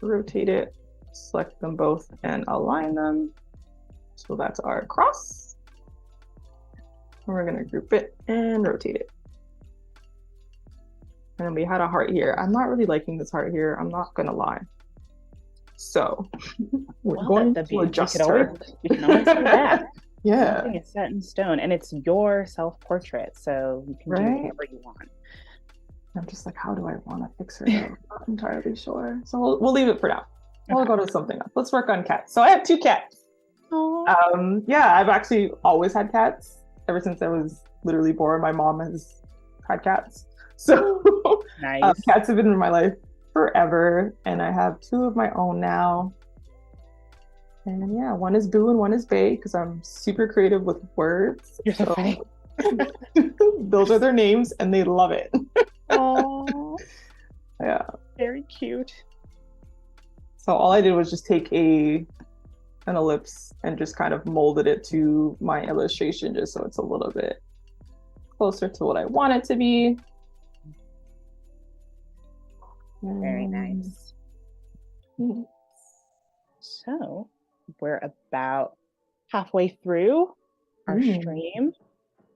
rotate it, select them both and align them. So that's our cross. And we're gonna group it and rotate it. And then we had a heart here. I'm not really liking this heart here. I'm not gonna lie. So we're going to adjust her. You can always do that. Yeah. Nothing is set in stone, and it's your self-portrait, so you can do whatever you want. I'm just like, how do I want to fix her? I'm not entirely sure. So we'll leave it for now. We'll go to something else. Let's work on cats. So I have 2 cats. Yeah, I've actually always had cats. Ever since I was literally born, my mom has had cats. So nice. Cats have been in my life forever. And I have 2 of my own now. And yeah, one is Boo and one is Bay because I'm super creative with words. You're so funny. Those are their names and they love it. Oh, yeah. Very cute. So all I did was just take an ellipse and just kind of molded it to my illustration just so it's a little bit closer to what I want it to be. Very nice. So we're about halfway through our stream.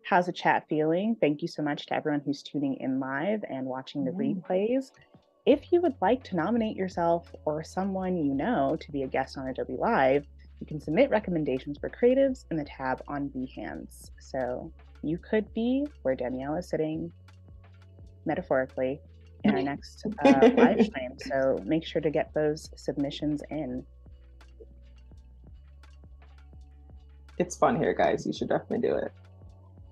How's the chat feeling? Thank you so much to everyone who's tuning in live and watching the replays. If you would like to nominate yourself or someone you know to be a guest on Adobe Live, you can submit recommendations for creatives in the tab on Behance. So you could be where Danielle is sitting, metaphorically, in our next live stream. So make sure to get those submissions in. It's fun here, guys. You should definitely do it.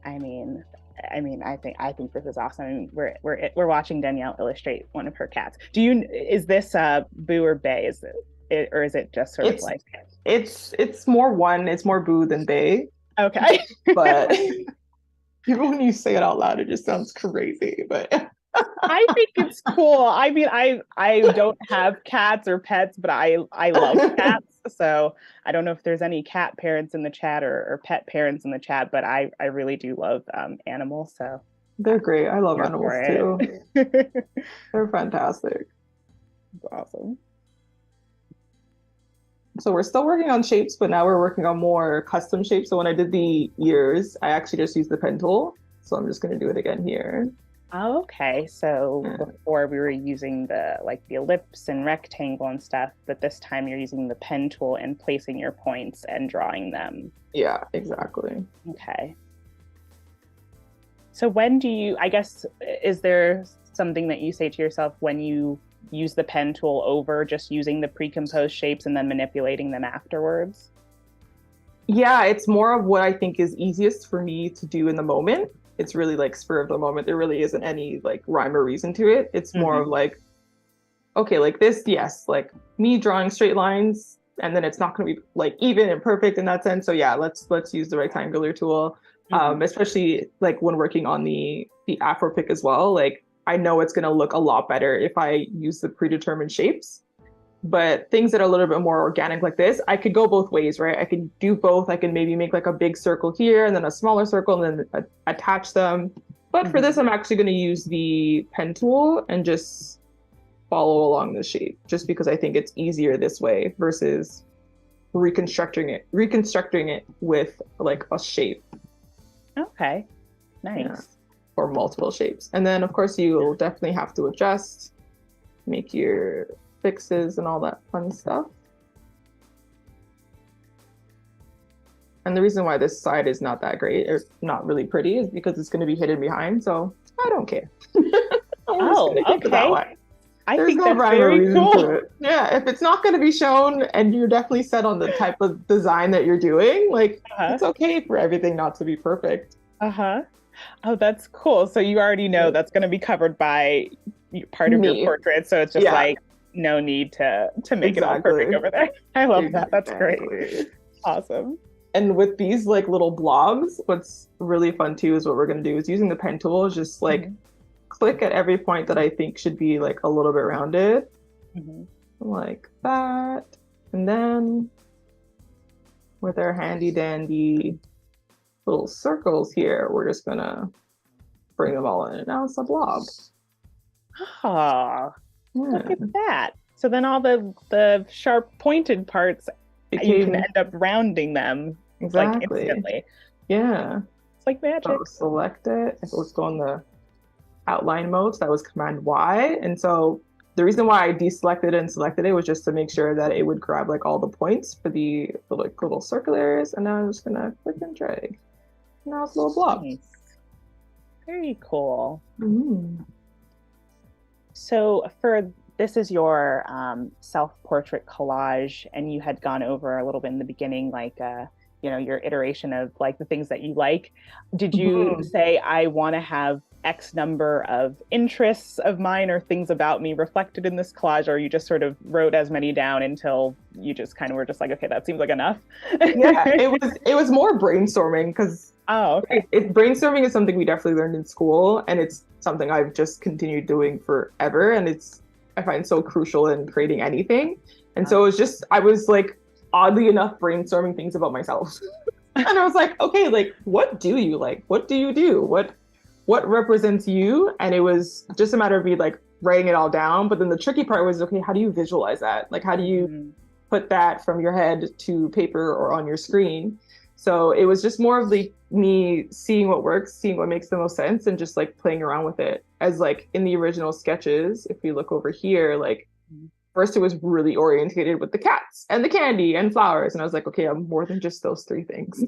I think this is awesome. I mean, we're watching Danielle illustrate one of her cats. Is this Boo or Bay? Is it or is it just sort of like it's more one, it's more Boo than Bay. Okay. But even when you say it out loud, it just sounds crazy. But I think it's cool. I mean, I don't have cats or pets, but I love cats. So I don't know if there's any cat parents in the chat or pet parents in the chat, but I really do love animals. So they're great. I love animals too. They're fantastic. That's awesome. So we're still working on shapes, but now we're working on more custom shapes. So when I did the ears, I actually just used the pen tool. So I'm just going to do it again here. Oh, okay. So before we were using the ellipse and rectangle and stuff, but this time you're using the pen tool and placing your points and drawing them. Yeah, exactly. Okay. So is there something that you say to yourself when you use the pen tool over just using the pre-composed shapes and then manipulating them afterwards? Yeah, it's more of what I think is easiest for me to do in the moment. It's really like spur of the moment. There really isn't any like rhyme or reason to it. It's more of like, okay, like this, yes, like me drawing straight lines, and then it's not going to be like even and perfect in that sense. So yeah, let's use the rectangular tool, especially like when working on the Afro pick as well. Like I know it's going to look a lot better if I use the predetermined shapes. But things that are a little bit more organic like this, I could go both ways, right? I can do both. I can maybe make like a big circle here and then a smaller circle and then attach them. But for this, I'm actually going to use the pen tool and just follow along the shape, just because I think it's easier this way versus reconstructing it with like a shape. Okay, nice. Yeah. Or multiple shapes. And then of course you'll definitely have to adjust, make your fixes and all that fun stuff. And the reason why this side is not that great or not really pretty is because it's going to be hidden behind, so I don't care. Okay. There's no rhyme or reason to it. Yeah, if it's not going to be shown and you're definitely set on the type of design that you're doing, like it's okay for everything not to be perfect. Oh, that's cool. So you already know that's going to be covered by part of your portrait, so it's just like no need to make it all perfect over there. I love that. That's great. Awesome. And with these like little blobs, what's really fun too is what we're going to do is using the pen tool, just like click at every point that I think should be like a little bit rounded, like that. And then with our handy dandy little circles here, we're just gonna bring them all in, and now it's a blob. Look at that. So then all the sharp pointed parts, you can end up rounding them like instantly. Yeah. It's like magic. So select it. Let's go in the outline mode. So that was Command Y. And so the reason why I deselected and selected it was just to make sure that it would grab like all the points for the like little circulars. And now I'm just gonna click and drag. Now it's a little blob. Nice. Very cool. So this is your self-portrait collage, and you had gone over a little bit in the beginning, like your iteration of like the things that you like. Did you say I want to have X number of interests of mine or things about me reflected in this collage, or you just sort of wrote as many down until you just kind of were just like, okay, that seems like enough? Yeah, it was more brainstorming because brainstorming is something we definitely learned in school, and it's something I've just continued doing forever, and I find so crucial in creating anything. And so it was just, I was like, oddly enough, brainstorming things about myself. And I was like, okay, like, what do you like? What do you do? What represents you? And it was just a matter of me like writing it all down. But then the tricky part was, okay, how do you visualize that? Like, how do you put that from your head to paper or on your screen? So it was just more of like me seeing what works, seeing what makes the most sense, and just like playing around with it. As like in the original sketches, if we look over here, like first it was really orientated with the cats and the candy and flowers. And I was like, okay, I'm more than just those three things.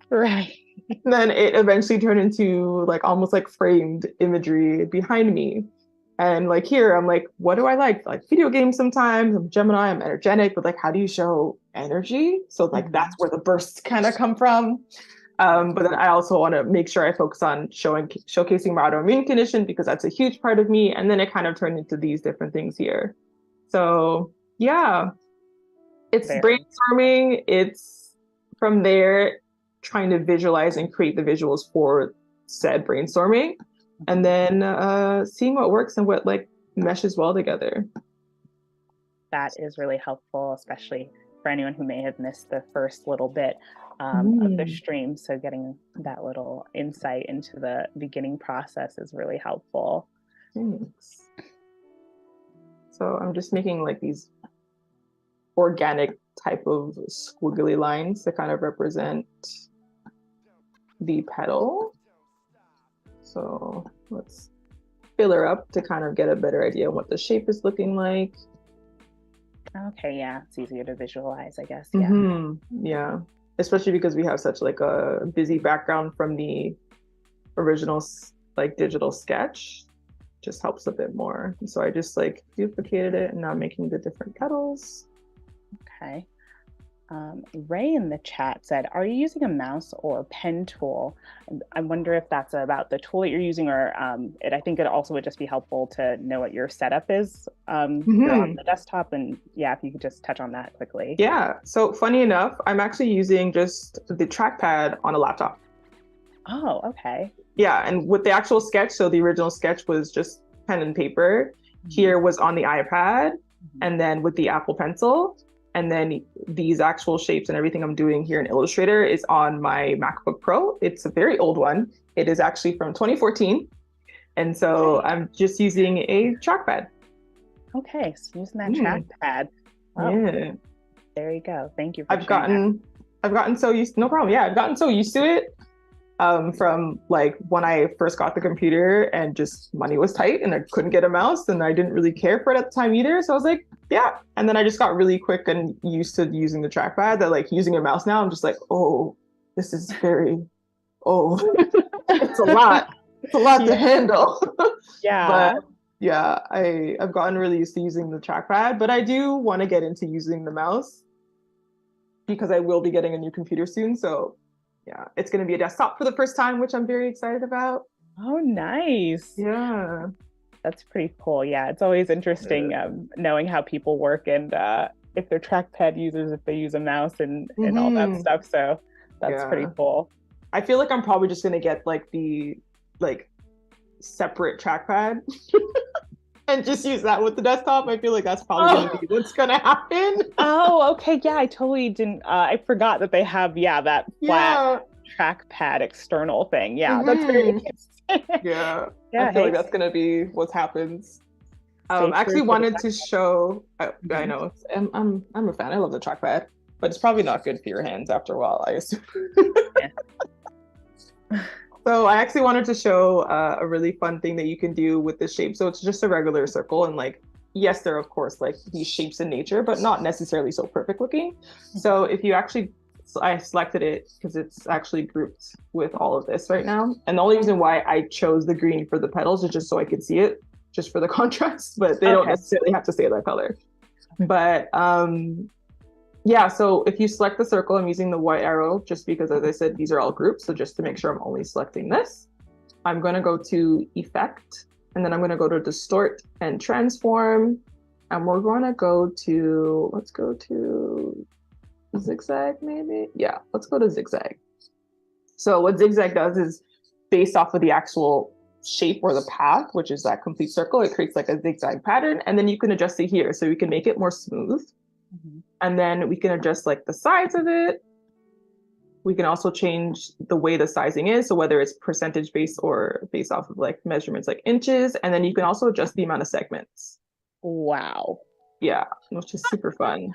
Right. And then it eventually turned into like almost like framed imagery behind me. And like here, I'm like, what do I like? Like video games sometimes. I'm Gemini, I'm energetic, but like, how do you show energy? So like that's where the bursts kind of come from. But then I also want to make sure I focus on showcasing my autoimmune condition because that's a huge part of me. And then it kind of turned into these different things here. So yeah, it's brainstorming. It's from there trying to visualize and create the visuals for said brainstorming, and then seeing what works and what like meshes well together. That is really helpful, especially for anyone who may have missed the first little bit of the stream. So getting that little insight into the beginning process is really helpful. Thanks. So I'm just making like these organic type of squiggly lines to kind of represent the petal. So let's fill her up to kind of get a better idea of what the shape is looking like. Okay, yeah, it's easier to visualize, I guess. Yeah. Yeah, especially because we have such like a busy background from the original like digital sketch. Just helps a bit more. And so I just like duplicated it and now I'm making the different petals. Okay. Ray in the chat said, are you using a mouse or pen tool? I wonder if that's about the tool that you're using, or I think it also would just be helpful to know what your setup is on the desktop. And yeah, if you could just touch on that quickly. Yeah, so funny enough, I'm actually using just the trackpad on a laptop. Oh, okay. Yeah, and with the actual sketch, so the original sketch was just pen and paper. Here was on the iPad, and then with the Apple Pencil. And then these actual shapes and everything I'm doing here in Illustrator is on my MacBook Pro. It's a very old one. It is actually from 2014. And so I'm just using a trackpad. Okay, so using that trackpad. Wow. Yeah. There you go. Thank you for I've gotten so used, no problem. Yeah, I've gotten so used to it from like when I first got the computer and just money was tight and I couldn't get a mouse and I didn't really care for it at the time either. So I was like, yeah. And then I just got really quick and used to using the trackpad, that like using a mouse now, I'm just like, oh, this is very, it's a lot. It's a lot to handle. Yeah. But yeah, I've gotten really used to using the trackpad, but I do want to get into using the mouse because I will be getting a new computer soon. So yeah, it's going to be a desktop for the first time, which I'm very excited about. Oh, nice. Yeah. That's pretty cool. Yeah, it's always interesting knowing how people work and if they're trackpad users, if they use a mouse and all that stuff. So that's pretty cool. I feel like I'm probably just going to get like the separate trackpad and just use that with the desktop. I feel like that's probably going to be what's going to happen. Oh, okay. Yeah, I totally didn't. I forgot that they have, that flat trackpad external thing. Yeah, that's very interesting. Yeah, I feel like that's going to be what happens. I actually wanted to show, I know, I'm a fan. I love the trackpad, but it's probably not good for your hands after a while, I assume. So I actually wanted to show a really fun thing that you can do with this shape. So it's just a regular circle, and like, yes, there are of course like these shapes in nature, but not necessarily so perfect looking. So if you actually, I selected it because it's actually grouped with all of this right now. And the only reason why I chose the green for the petals is just so I could see it, just for the contrast, but they don't necessarily have to stay that color. But yeah, so if you select the circle, I'm using the white arrow just because, as I said, these are all groups. So just to make sure I'm only selecting this, I'm going to go to Effect, and then I'm going to go to Distort and Transform. And we're going to go to, let's go to Zigzag maybe? Yeah, let's go to Zigzag. So what Zigzag does is based off of the actual shape or the path, which is that complete circle, it creates like a zigzag pattern. And then you can adjust it here. So we can make it more smooth. Mm-hmm. And then we can adjust like the sides of it. We can also change the way the sizing is. So whether it's percentage based or based off of like measurements like inches. And then you can also adjust the amount of segments. Wow. Yeah, which is super fun.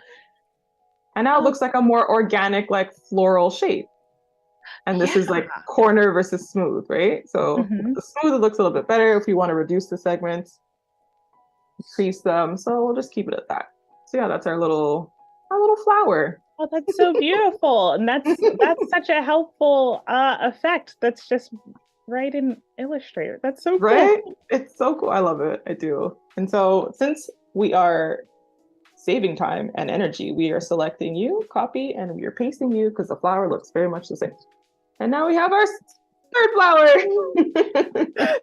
And now it looks like a more organic, like floral shape. And this is like corner versus smooth, right? So the smooth, it looks a little bit better. If you want to reduce the segments, increase them. So we'll just keep it at that. So yeah, that's our little flower. Oh, that's so beautiful. And that's such a helpful effect. That's just right in Illustrator. That's so cool. Right? It's so cool. I love it. I do. And so since we are saving time and energy, we are selecting you, copy, and we are pasting you because the flower looks very much the same. And now we have our third flower.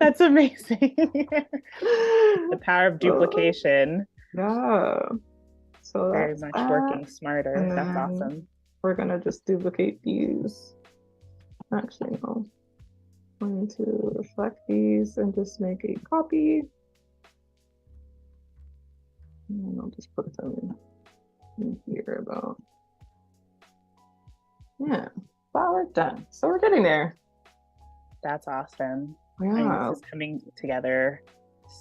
That's amazing. The power of duplication. Yeah. So very much working smarter. That's awesome. We're gonna just duplicate these. Actually, no. I'm going to select these and just make a copy. And I'll just put them in here about. Yeah, flower done. So we're getting there. That's awesome. Yeah. This is coming together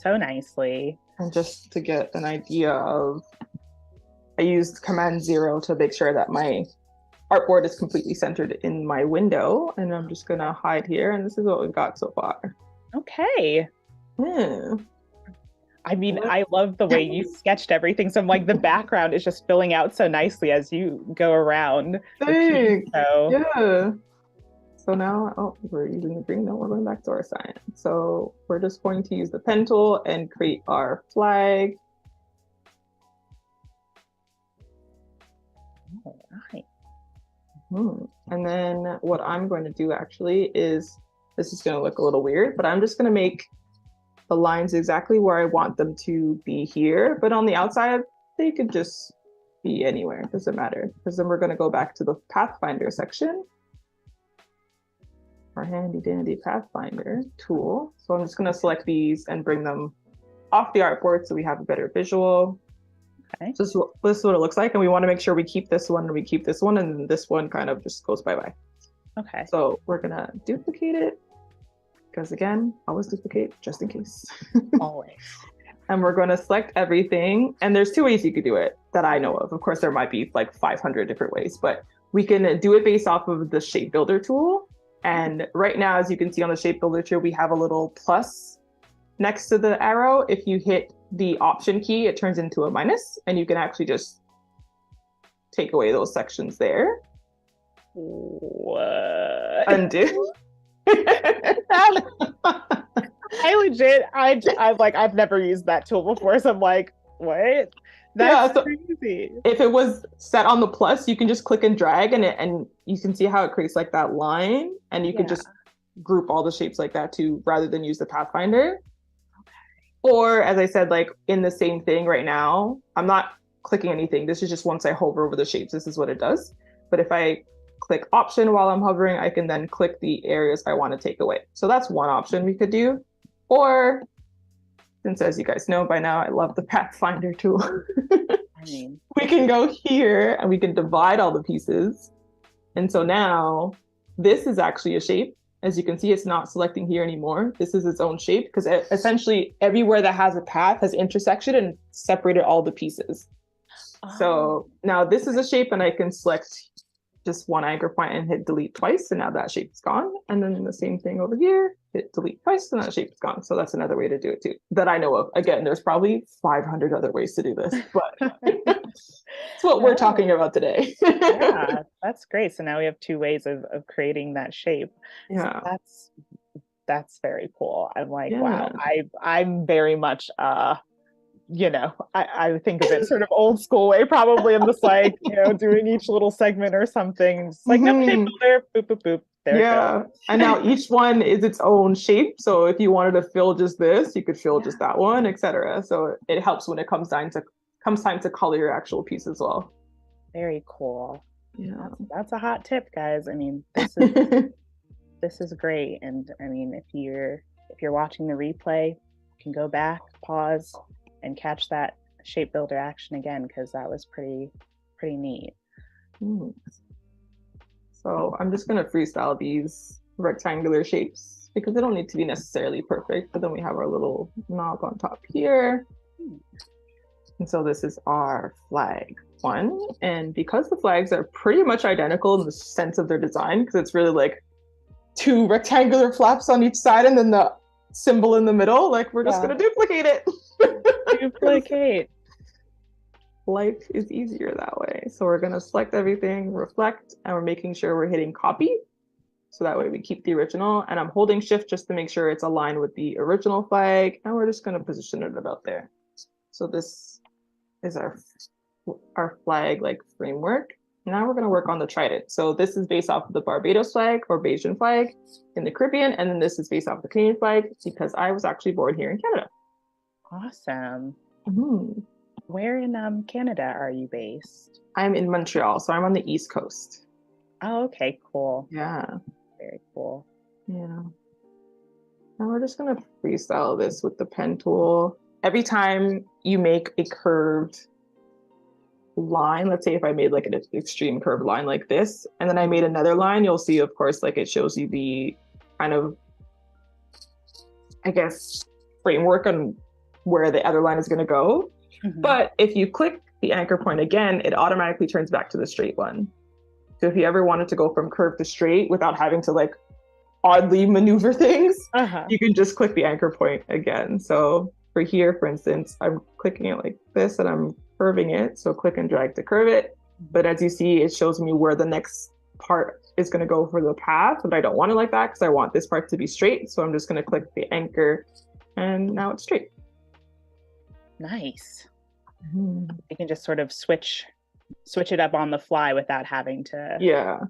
so nicely. And just to get an idea of, I used Command 0 to make sure that my artboard is completely centered in my window. And I'm just gonna hide here. And this is what we've got so far. Okay. Yeah. I mean, I love the way you sketched everything. So like the background is just filling out so nicely as you go around. Thanks. Yeah. So now, we're using the green. No, we're going back to our sign. So we're just going to use the pen tool and create our flag. All right. And then what I'm going to do actually is, this is going to look a little weird, but I'm just going to make the lines exactly where I want them to be here. But on the outside, they could just be anywhere. It doesn't matter. Because then we're going to go back to the Pathfinder section. Our handy dandy Pathfinder tool. So I'm just going to select these and bring them off the artboard so we have a better visual. Okay. So this is what it looks like. And we want to make sure we keep this one and we keep this one. And this one kind of just goes bye-bye. Okay. So we're going to duplicate it. Because again, always duplicate just in case. Always. And we're going to select everything. And there's two ways you could do it that I know of. Of course, there might be like 500 different ways, but we can do it based off of the shape builder tool. And right now, as you can see on the shape builder tool, we have a little plus next to the arrow. If you hit the option key, it turns into a minus, and you can actually just take away those sections there. What? Undo. I've never used that tool before, so I'm like, what? That's crazy. If it was set on the plus, you can just click and drag, and you can see how it creates like that line, and you can just group all the shapes like that too, rather than use the Pathfinder. Okay. Or as I said, like in the same thing right now, I'm not clicking anything. This is just once I hover over the shapes, this is what it does. But if I click option while I'm hovering, I can then click the areas I want to take away. So that's one option we could do. Or, since as you guys know by now, I love the Pathfinder tool. We can go here and we can divide all the pieces. And so now this is actually a shape. As you can see, it's not selecting here anymore. This is its own shape because essentially everywhere that has a path has intersected and separated all the pieces. So now this is a shape and I can select just one anchor point and hit delete twice, and now that shape is gone. And then the same thing over here, hit delete twice, and that shape is gone. So that's another way to do it too, that I know of. Again, there's probably 500 other ways to do this, but it's what we're talking about today. Yeah, that's great. So now we have two ways of creating that shape. Yeah, so that's very cool. I'm like, wow, I'm very much I think of it sort of old school way, probably in this like, doing each little segment or something. Just like that shape builder, boop, boop, boop. There it goes. And now each one is its own shape. So if you wanted to fill just this, you could fill just that one, etc. So it helps when it comes time to color your actual piece as well. Very cool. Yeah. That's a hot tip, guys. I mean, this is this is great. And I mean, if if you're watching the replay, you can go back, pause, and catch that shape builder action again, because that was pretty neat. So I'm just gonna freestyle these rectangular shapes because they don't need to be necessarily perfect, but then we have our little knob on top here. And so this is our flag 1. And because the flags are pretty much identical in the sense of their design, because it's really like 2 rectangular flaps on each side and then the symbol in the middle, like we're just gonna duplicate it. Duplicate. Life is easier that way. So we're gonna select everything, reflect, and we're making sure we're hitting copy. So that way we keep the original, and I'm holding shift just to make sure it's aligned with the original flag, and we're just gonna position it about there. So this is our flag like framework. Now we're gonna work on the trident. So this is based off of the Barbados flag or Bajan flag in the Caribbean, and then this is based off the Canadian flag because I was actually born here in Canada. Awesome. Where in Canada are you based? I'm in Montreal, so I'm on the East Coast. Oh, okay, cool. Yeah. Very cool. Yeah. Now we're just gonna freestyle this with the pen tool. Every time you make a curved line, let's say if I made like an extreme curved line like this, and then I made another line, you'll see, of course, like it shows you the kind of, I guess, framework on where the other line is gonna go. But if you click the anchor point again, it automatically turns back to the straight one. So if you ever wanted to go from curved to straight without having to like oddly maneuver things, you can just click the anchor point again. So for here, for instance, I'm clicking it like this and I'm curving it. So click and drag to curve it. But as you see, it shows me where the next part is going to go for the path, but I don't want it like that because I want this part to be straight. So I'm just going to click the anchor and now it's straight. Nice. You can just sort of switch it up on the fly without having to,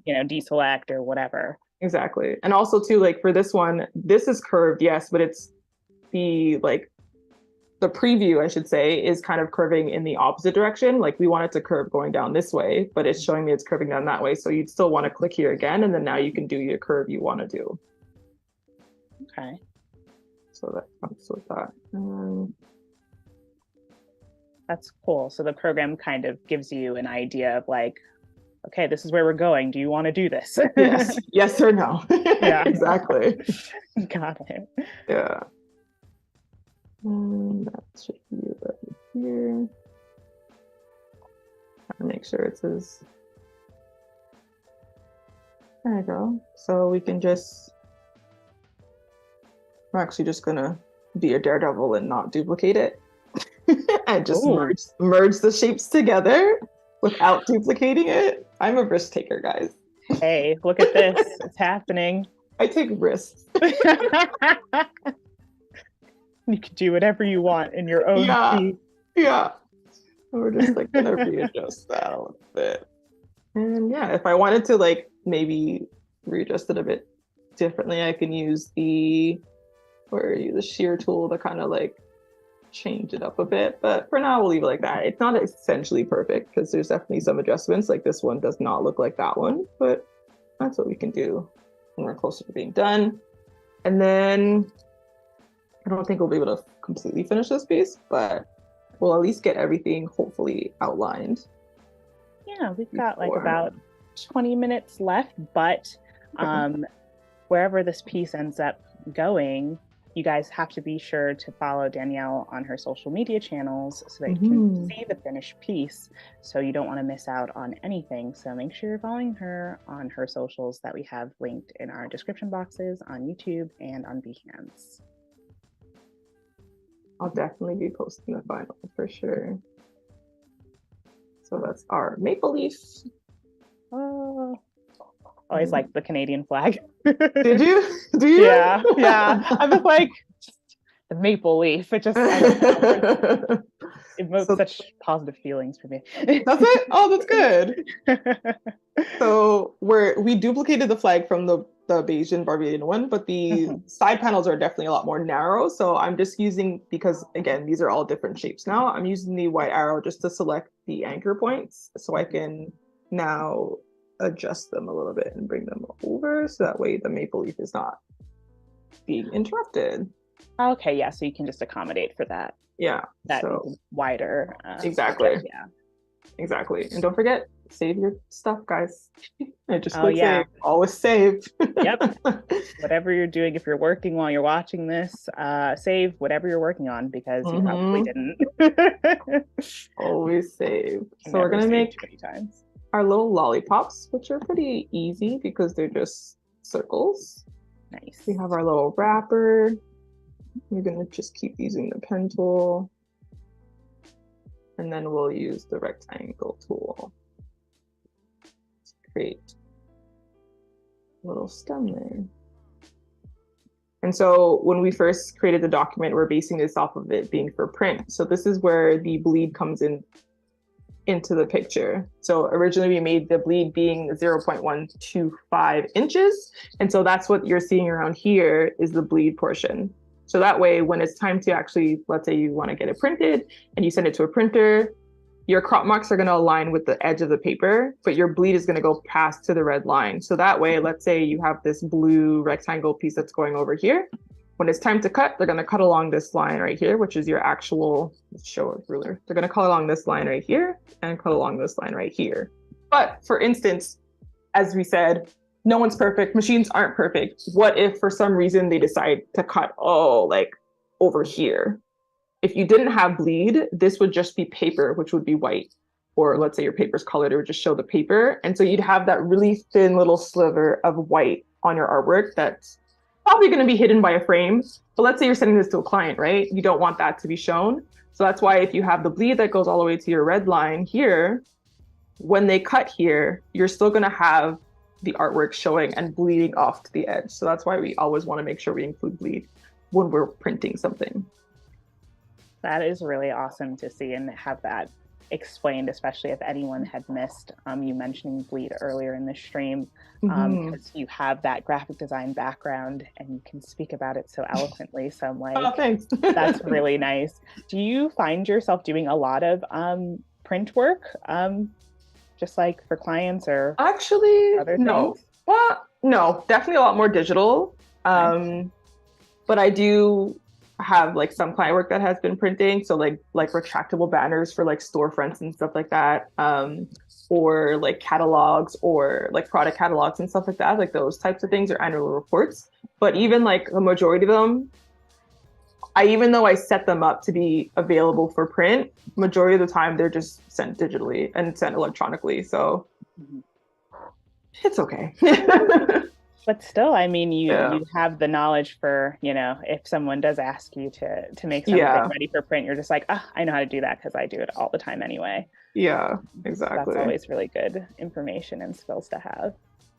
deselect or whatever. Exactly. And also too, like for this one, this is curved, yes, but it's the preview, I should say, is kind of curving in the opposite direction. Like we want it to curve going down this way, but it's showing me it's curving down that way. So you'd still want to click here again, and then now you can do your curve you want to do. Okay. So that comes with that. That's cool. So the program kind of gives you an idea of like, okay, this is where we're going. Do you want to do this? Yes or no. Yeah, exactly. Got it. Yeah. That should be right here. Make sure it says. There you go. So we can just. I'm actually just gonna be a daredevil and not duplicate it. And just merge the shapes together without duplicating it. I'm a risk taker, guys. Hey, look at this. It's happening. I take risks. You can do whatever you want in your own speed. Yeah. We're just like gonna readjust that a little bit. And yeah, if I wanted to like maybe readjust it a bit differently, I can use the shear tool to kind of like change it up a bit, but for now we'll leave it like that. It's not essentially perfect because there's definitely some adjustments. Like this one does not look like that one, but that's what we can do when we're closer to being done. And then I don't think we'll be able to completely finish this piece, but we'll at least get everything hopefully outlined. Yeah, we've got like about 20 minutes left, but wherever this piece ends up going, you guys have to be sure to follow Danielle on her social media channels so that you can see the finished piece. So you don't want to miss out on anything. So make sure you're following her on her socials that we have linked in our description boxes on YouTube and on Behance. I'll definitely be posting the final for sure. So that's our maple leaf. Always like the Canadian flag. Did you? Do you? Yeah. I was like, the maple leaf. It just evokes such positive feelings for me. That's it? Oh, that's good. So we duplicated the flag from the Bayesian Barbadian one, but the side panels are definitely a lot more narrow. So I'm just using, because again, these are all different shapes now, I'm using the white arrow just to select the anchor points so I can now adjust them a little bit and bring them over so that way the maple leaf is not being interrupted. Okay, yeah, so you can just accommodate for that Yeah, that so wider exactly. subject, yeah. Exactly. And don't forget, save your stuff, guys. And just Oh click yeah. save. Always save. Yep. Whatever you're doing, if you're working while you're watching this, save whatever you're working on because you probably Hmm. didn't. Always save. Can So we're never gonna save make too many times. our little lollipops, which are pretty easy because they're just circles. Nice. We have our little wrapper. We're gonna just keep using the pen tool. And then we'll use the rectangle tool to create a little stem there. And so when we first created the document, we're basing this off of it being for print. So this is where the bleed comes into the picture. So originally we made the bleed being 0.125 inches. And so that's what you're seeing around here is the bleed portion. So that way, when it's time to actually, let's say you want to get it printed and you send it to a printer, your crop marks are going to align with the edge of the paper, but your bleed is going to go past to the red line. So that way, let's say you have this blue rectangle piece that's going over here. When it's time to cut, they're going to cut along this line right here, which is your actual, let's show a ruler. They're going to cut along this line right here and cut along this line right here. But for instance, as we said, no one's perfect. Machines aren't perfect. What if for some reason they decide to cut, like over here? If you didn't have bleed, this would just be paper, which would be white. Or let's say your paper's colored, it would just show the paper. And so you'd have that really thin little sliver of white on your artwork that's probably going to be hidden by a frame. But let's say you're sending this to a client, right? You don't want that to be shown. So that's why if you have the bleed that goes all the way to your red line here, when they cut here, you're still going to have the artwork showing and bleeding off to the edge. So that's why we always want to make sure we include bleed when we're printing something. That is really awesome to see and have that explained, especially if anyone had missed you mentioning bleed earlier in the stream, because you have that graphic design background and you can speak about it so eloquently. So I'm like, oh, thanks. That's really nice. Do you find yourself doing a lot of print work, just like for clients or actually other no? things? Well, no, definitely a lot more digital. But I do have like some client work that has been printing, so like retractable banners for like storefronts and stuff like that, or like catalogs or like product catalogs and stuff like that, like those types of things, or annual reports. But even like the majority of them, even though I set them up to be available for print, majority of the time they're just sent digitally and sent electronically, so it's okay. But still, I mean, you have the knowledge for, if someone does ask you to make something ready for print, you're just like, I know how to do that because I do it all the time anyway. Yeah, exactly. That's always really good information and skills to have.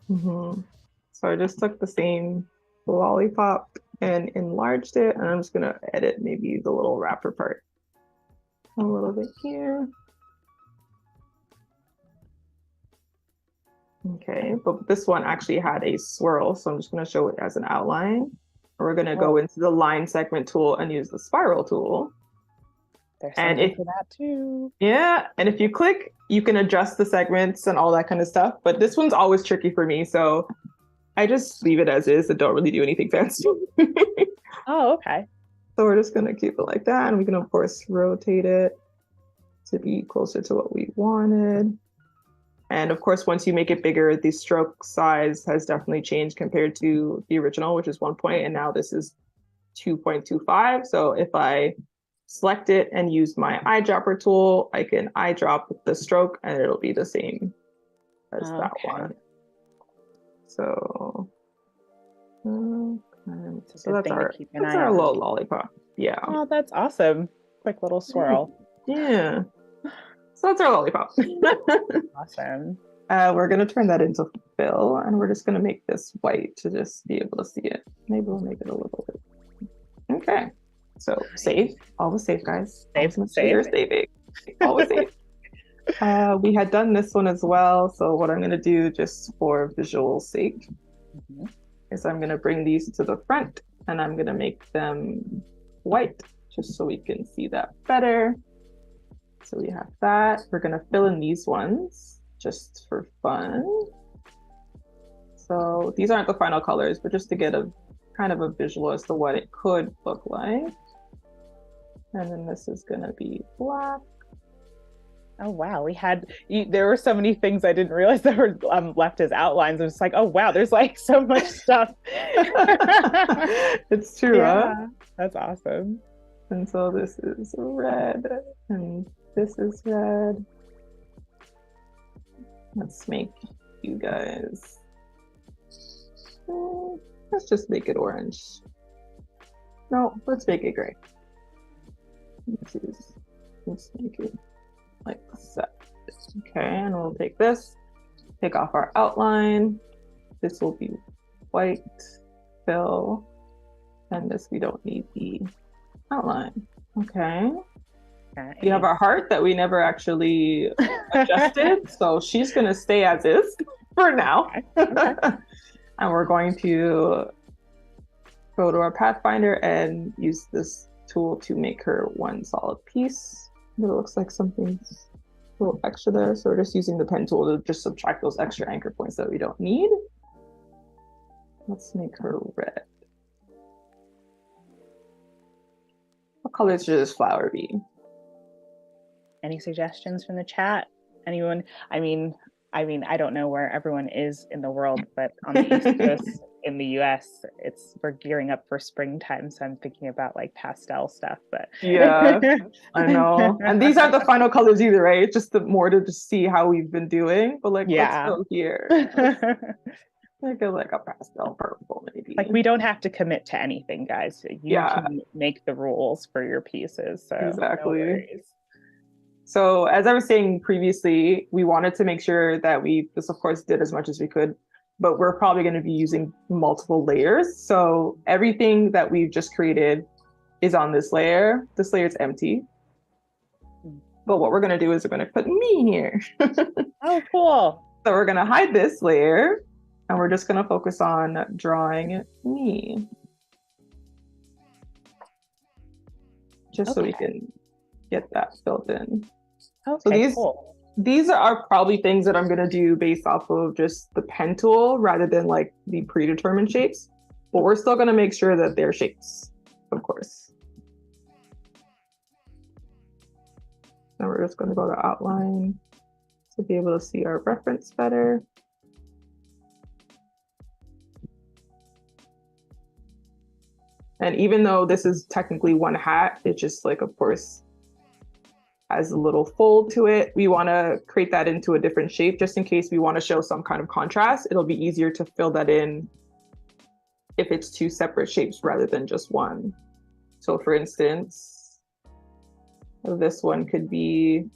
So I just took the same lollipop and enlarged it, and I'm just gonna edit maybe the little wrapper part a little bit here. Okay, but this one actually had a swirl, so I'm just going to show it as an outline. We're going to go into the line segment tool and use the spiral tool. There's something for that too. Yeah, and if you click, you can adjust the segments and all that kind of stuff. But this one's always tricky for me, so I just leave it as is and don't really do anything fancy. Oh, okay. So we're just going to keep it like that, and we can of course rotate it to be closer to what we wanted. And of course, once you make it bigger, the stroke size has definitely changed compared to the original, which is 1 point, and now this is 2.25. So if I select it and use my eyedropper tool, I can eyedrop the stroke and it'll be the same as that one. So, so that's our little lollipop. Yeah. Oh, that's awesome. Quick little swirl. Yeah. So that's our lollipop. Awesome. We're going to turn that into fill, and we're just going to make this white to just be able to see it. Maybe we'll make it a little bit. Okay. So save. Always save, guys. Save. You're saving. Always save. We had done this one as well. So what I'm going to do just for visual sake is I'm going to bring these to the front, and I'm going to make them white just so we can see that better. So we have that. We're going to fill in these ones just for fun. So these aren't the final colors, but just to get a kind of a visual as to what it could look like. And then this is gonna be black. Oh wow, there were so many things I didn't realize that were left as outlines. I was like, oh wow, there's like so much stuff. It's true, yeah, huh? that's awesome. And so this is red, and this is red. Let's make you guys. Let's just make it orange. No, let's make it gray. Let's make it like that. Okay, and we'll take this, take off our outline. This will be white fill, and this we don't need the outline. Okay. We have our heart that we never actually adjusted, so she's gonna stay as is for now. Okay. And we're going to go to our Pathfinder and use this tool to make her one solid piece. It looks like something's a little extra there, so we're just using the pen tool to just subtract those extra anchor points that we don't need. Let's make her red. What color should this flower be? Any suggestions from the chat? Anyone? I mean, I don't know where everyone is in the world, but on the East Coast in the US, we're gearing up for springtime, so I'm thinking about like pastel stuff. But yeah, I know. And these aren't the final colors either, right? It's just more to just see how we've been doing. But like, let's go here. Make it like a pastel purple, maybe. Like we don't have to commit to anything, guys. You can make the rules for your pieces. So exactly. No worries. So as I was saying previously, we wanted to make sure that this of course did as much as we could, but we're probably going to be using multiple layers. So everything that we've just created is on this layer. This layer is empty. But what we're going to do is we're going to put me here. Oh, cool. So we're going to hide this layer and we're just going to focus on drawing me. Just so we can get that filled in. Okay, so these are probably things that I'm going to do based off of just the pen tool rather than like the predetermined shapes, but we're still going to make sure that they're shapes, of course. And we're just going to go to outline to be able to see our reference better. And even though this is technically one hat, it's just like, of course, has a little fold to it. We want to create that into a different shape just in case we want to show some kind of contrast. It'll be easier to fill that in if it's two separate shapes rather than just one. So for instance, this one could be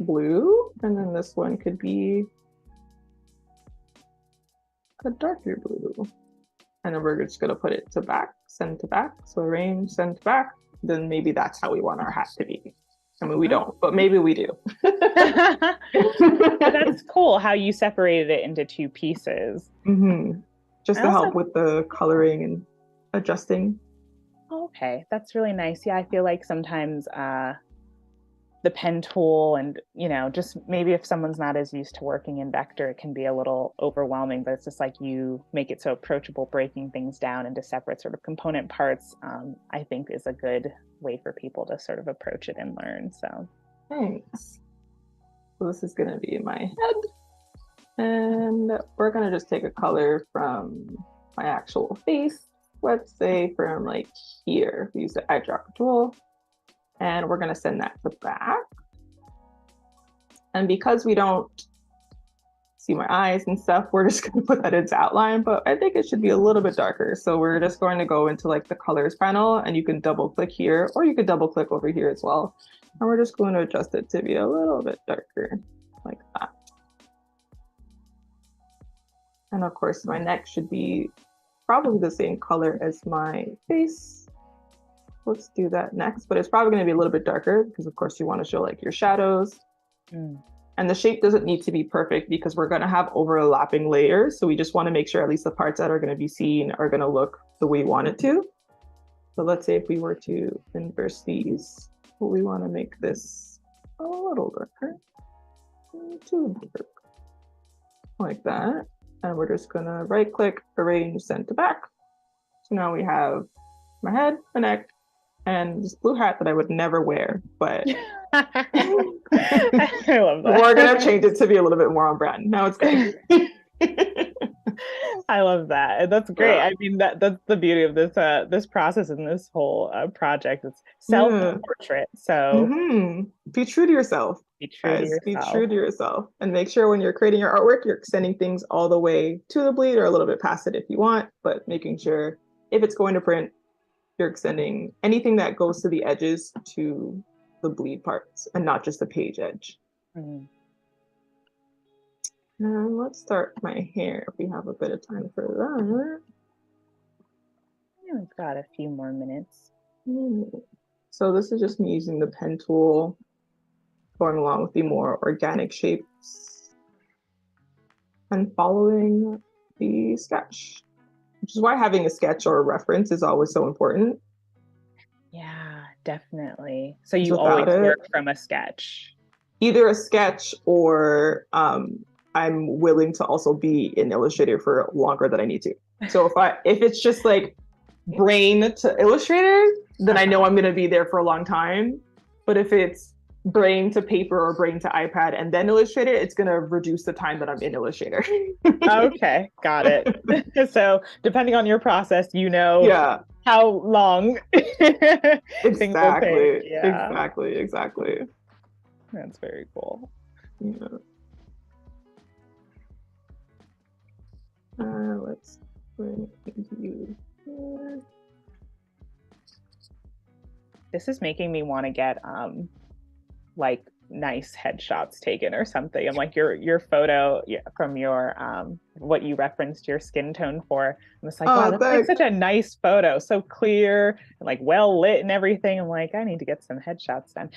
blue, and then this one could be a darker blue. And then we're just going to put it to back, send to back. So arrange, send to back. Then maybe that's how we want our hat to be. I mean, we don't, but maybe we do. That's cool how you separated it into two pieces. Mm-hmm. Just to help with the coloring and adjusting. Okay, that's really nice. Yeah, I feel like sometimes the pen tool and, just maybe if someone's not as used to working in vector, it can be a little overwhelming, but it's just like you make it so approachable, breaking things down into separate sort of component parts, I think is a good way for people to sort of approach it and learn. So thanks. So this is going to be my head, and we're going to just take a color from my actual face. Let's say from like here, we use the eyedropper tool, and we're going to send that to back. And because we don't see my eyes and stuff, we're just going to put that into outline, but I think it should be a little bit darker. So we're just going to go into like the colors panel, and you can double click here, or you could double click over here as well. And we're just going to adjust it to be a little bit darker like that. And of course my neck should be probably the same color as my face. Let's do that next, but it's probably going to be a little bit darker because of course you want to show like your shadows. And the shape doesn't need to be perfect because we're going to have overlapping layers. So we just want to make sure at least the parts that are going to be seen are going to look the way we want it to. So let's say if we were to inverse these, we want to make this a little darker, too dark, like that. And we're just going to right click, arrange, send to back. So now we have my head, my neck, and this blue hat that I would never wear, but I love that. we're gonna change it to be a little bit more on brand. Now it's good. I love that. That's great. Yeah. I mean, that's the beauty of this process and this whole project. It's Yeah. self-portrait. So Be true to yourself, be true to guys. Be yourself. true to yourself, and make sure when you're creating your artwork, you're extending things all the way to the bleed or a little bit past it if you want, but making sure if it's going to print, you're extending anything that goes to the edges to the bleed parts and not just the page edge. Mm-hmm. And let's start my hair if we have a bit of time for that. Yeah, we've got a few more minutes. So this is just me using the pen tool, going along with the more organic shapes and following the sketch, which is why having a sketch or a reference is always so important. Yeah, definitely. So you Without always it, work from a sketch. either a sketch or I'm willing to also be in Illustrator for longer than I need to. So if it's just like brain to Illustrator, then I know I'm going to be there for a long time. But if it's brain to paper or brain to iPad and then Illustrator, it's going to reduce the time that I'm in Illustrator. Okay, got it. So depending on your process, Yeah, how long things will take. Yeah, exactly. that's very cool. Yeah. Let's bring you here. This is making me want to get like nice headshots taken or something. I'm like your photo from your what you referenced your skin tone for. I'm just like, wow, that's like such a nice photo, so clear and like well lit and everything. I'm like, I need to get some headshots done.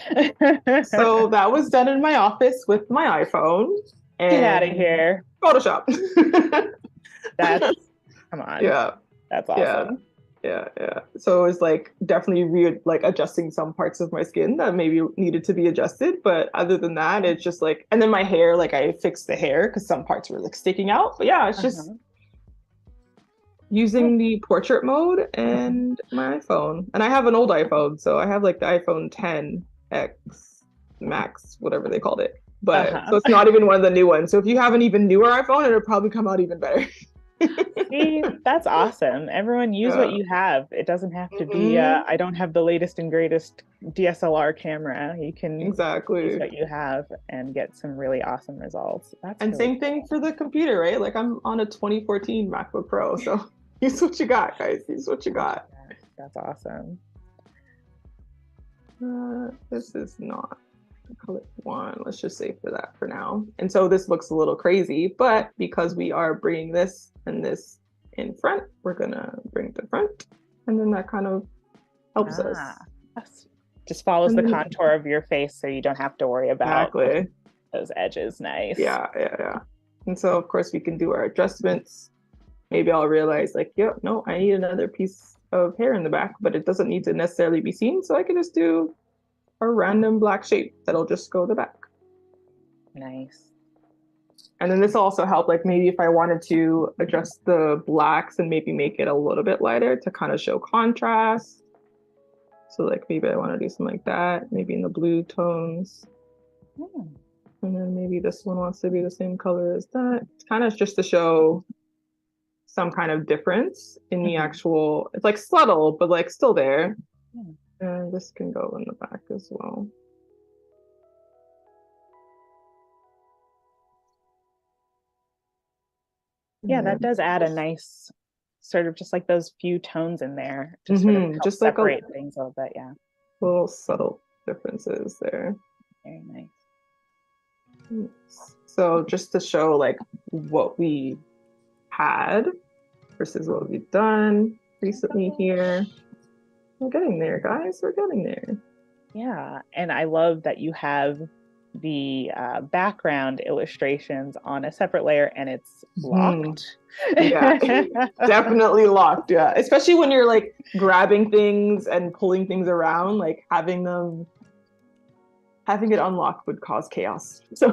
So that was done in my office with my iPhone. And get out of here. Photoshop. Come on. Yeah. That's awesome. Yeah. So it was like definitely adjusting some parts of my skin that maybe needed to be adjusted. But other than that, it's just like, and then my hair, like I fixed the hair because some parts were like sticking out. But yeah, it's just using the portrait mode and my iPhone. And I have an old iPhone. So I have like the iPhone 10X Max, whatever they called it. But so it's not even one of the new ones. So if you have an even newer iPhone, it'll probably come out even better. See, that's awesome. Everyone use what you have. It doesn't have to be I don't have the latest and greatest DSLR camera. You can use what you have and get some really awesome results. And really same thing for the computer, right? Like I'm on a 2014 MacBook Pro, so use what you got, guys. Use what you got. That's awesome. This is not color one. Let's just say for that for now. And so this looks a little crazy, but because we are bringing this and this in front, we're gonna bring the front, and then that kind of helps us. Just follows the contour of your face, so you don't have to worry about those edges. Nice. Yeah. And so of course we can do our adjustments. Maybe I'll realize like, no, I need another piece of hair in the back, but it doesn't need to necessarily be seen, so I can just do a random black shape that'll just go the back. Nice. And then this will also help, like maybe if I wanted to adjust the blacks and maybe make it a little bit lighter to kind of show contrast. So like maybe I want to do something like that, maybe in the blue tones. And then maybe this one wants to be the same color as that. It's kind of just to show some kind of difference in the actual, it's like subtle, but like still there. And this can go in the back as well. Yeah, that does add a nice sort of just like those few tones in there to sort of help just separate like things a little bit. Yeah. Little subtle differences there. Very nice. So just to show like what we had versus what we've done recently here. We're getting there, guys. We're getting there. Yeah. And I love that you have the background illustrations on a separate layer and it's locked. Yeah, definitely locked. Yeah. Especially when you're like grabbing things and pulling things around, like having it unlocked would cause chaos. So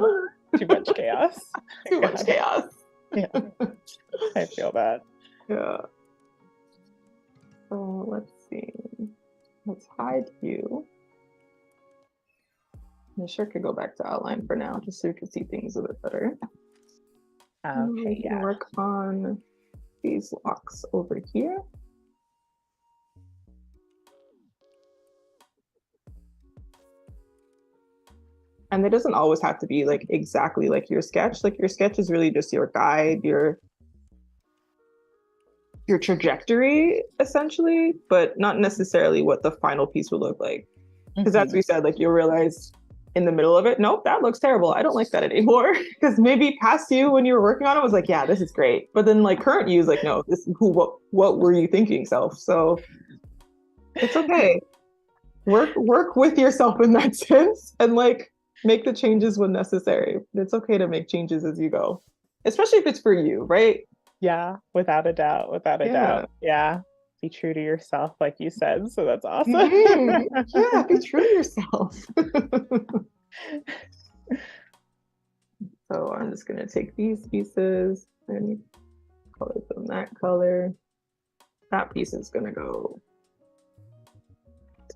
too much chaos. Too much chaos. Yeah. I feel that. Yeah. So let's see. Let's hide you. I sure could go back to outline for now, just so you can see things a bit better. Okay, we can work on these locks over here. And it doesn't always have to be like exactly like your sketch. Like your sketch is really just your guide, your trajectory, essentially, but not necessarily what the final piece will look like. Because as we said, like you'll realize in the middle of it, nope, that looks terrible. I don't like that anymore. Because maybe past you when you were working on it was like, yeah, this is great. But then like current you is like, no, this is cool. What were you thinking, self? So it's okay. Work with yourself in that sense and like make the changes when necessary. It's okay to make changes as you go, especially if it's for you, right? Yeah, without a doubt, without a doubt. Yeah. Be true to yourself, like you said. So that's awesome. Yeah, be true to yourself. So I'm just gonna take these pieces and color them that color. That piece is gonna go.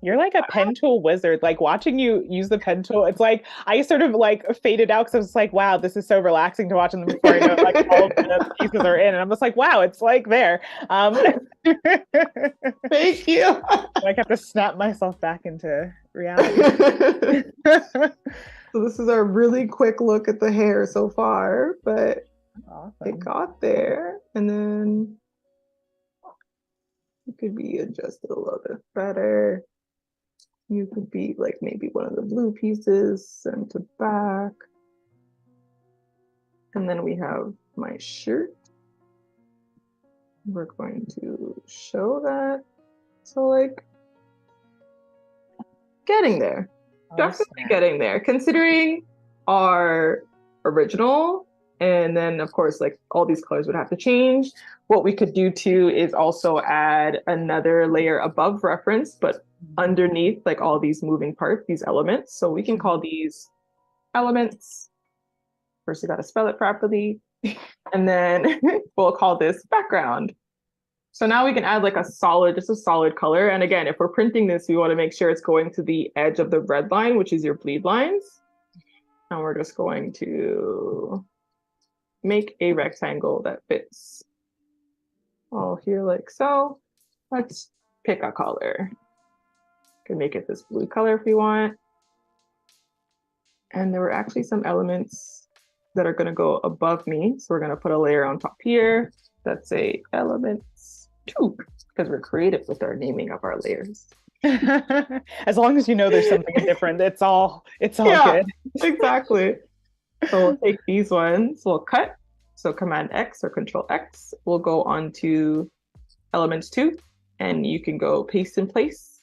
You're like a pen tool wizard. Like watching you use the pen tool, it's like I sort of like faded out because I was like, wow, this is so relaxing to watch them before I know like all of the pieces are in. And I'm just like, wow, it's like there. Thank you. I have to snap myself back into reality. So this is our really quick look at the hair so far, but awesome. It got there. And then it could be adjusted a little bit better. You could be like maybe one of the blue pieces sent to back. And then we have my shirt. We're going to show that. So like getting there. Definitely getting there. Considering our original, and then of course like all these colors would have to change. What we could do too is also add another layer above reference, but underneath like all these moving parts, these elements. So we can call these elements. First, you got to spell it properly. And then we'll call this background. So now we can add like just a solid color. And again, if we're printing this, we want to make sure it's going to the edge of the red line, which is your bleed lines. And we're just going to make a rectangle that fits all here like so. Let's pick a color. Can make it this blue color if we want. And there were actually some elements that are going to go above me. So we're going to put a layer on top here. That's a elements 2, because we're creative with our naming of our layers. As long as you know there's something different, it's all good. Exactly. So we'll take these ones, we'll cut. So Command X or Control X, we'll go on to elements 2, and you can go paste in place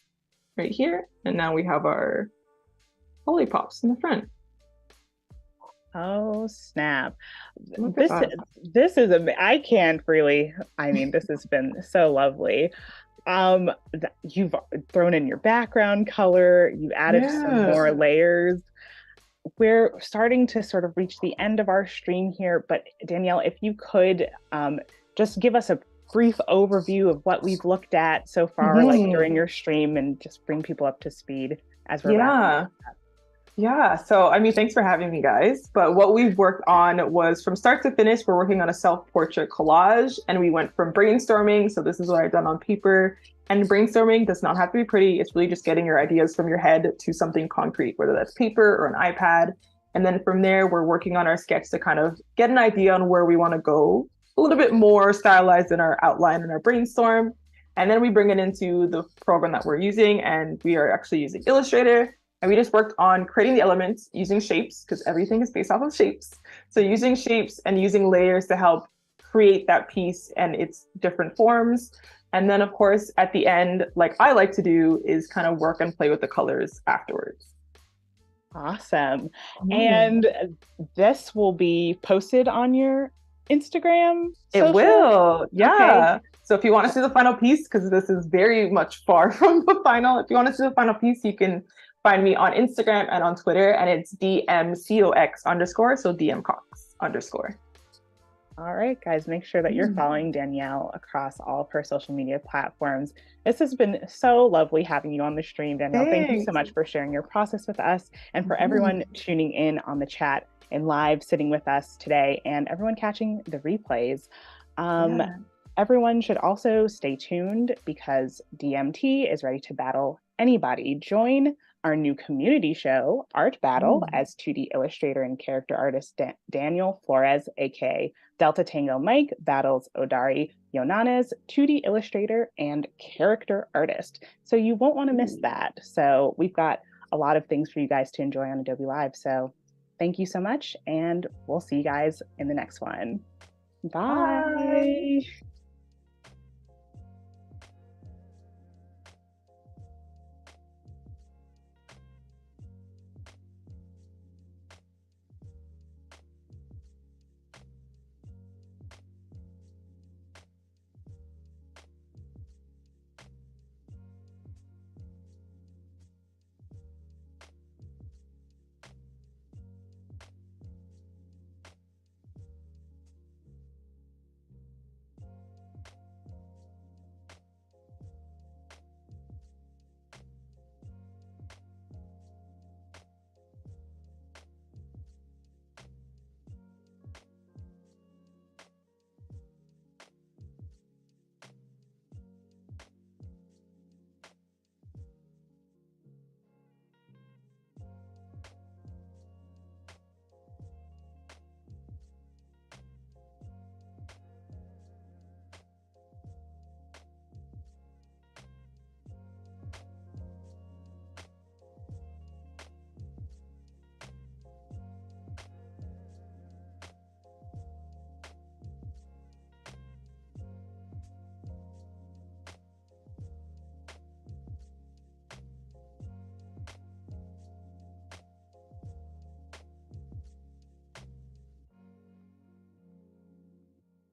right here. And now we have our lollipops in the front. Oh snap. This is I can't really, I mean, this has been so lovely. You've thrown in your background color, you added some more layers. We're starting to sort of reach the end of our stream here, but Danielle, if you could just give us a brief overview of what we've looked at so far, like during your stream, and just bring people up to speed as we're wrapping up. Yeah, so I mean, thanks for having me, guys. But what we've worked on was from start to finish, we're working on a self-portrait collage, and we went from brainstorming. So this is what I've done on paper. And brainstorming does not have to be pretty. It's really just getting your ideas from your head to something concrete, whether that's paper or an iPad. And then from there, we're working on our sketch to kind of get an idea on where we want to go, a little bit more stylized in our outline and our brainstorm. And then we bring it into the program that we're using, and we are actually using Illustrator. And we just worked on creating the elements using shapes, because everything is based off of shapes. So using shapes and using layers to help create that piece and its different forms. And then of course, at the end, like I like to do, is kind of work and play with the colors afterwards. Awesome. And this will be posted on your Instagram? It will. Yeah. Okay. So if you want to see the final piece, because this is very much far from the final, if you want to see the final piece, you can find me on Instagram and on Twitter, and it's DMCOX_, so DMCox_. All right, guys, make sure that you're following Danielle across all of her social media platforms. This has been so lovely having you on the stream, Danielle. Thank you so Thanks. much for sharing your process with us, and for Mhm. everyone tuning in on the chat and live sitting with us today, and everyone catching the replays. Um, Yeah. Everyone should also stay tuned because DMT is ready to battle anybody. Join our new community show, Art Battle, Mm. as 2D illustrator and character artist Daniel Flores, aka Delta Tango Mike, battles Odari Yonanes, 2D illustrator and character artist. So you won't want to miss that. So we've got a lot of things for you guys to enjoy on Adobe Live. So thank you so much, and we'll see you guys in the next one. Bye. Bye.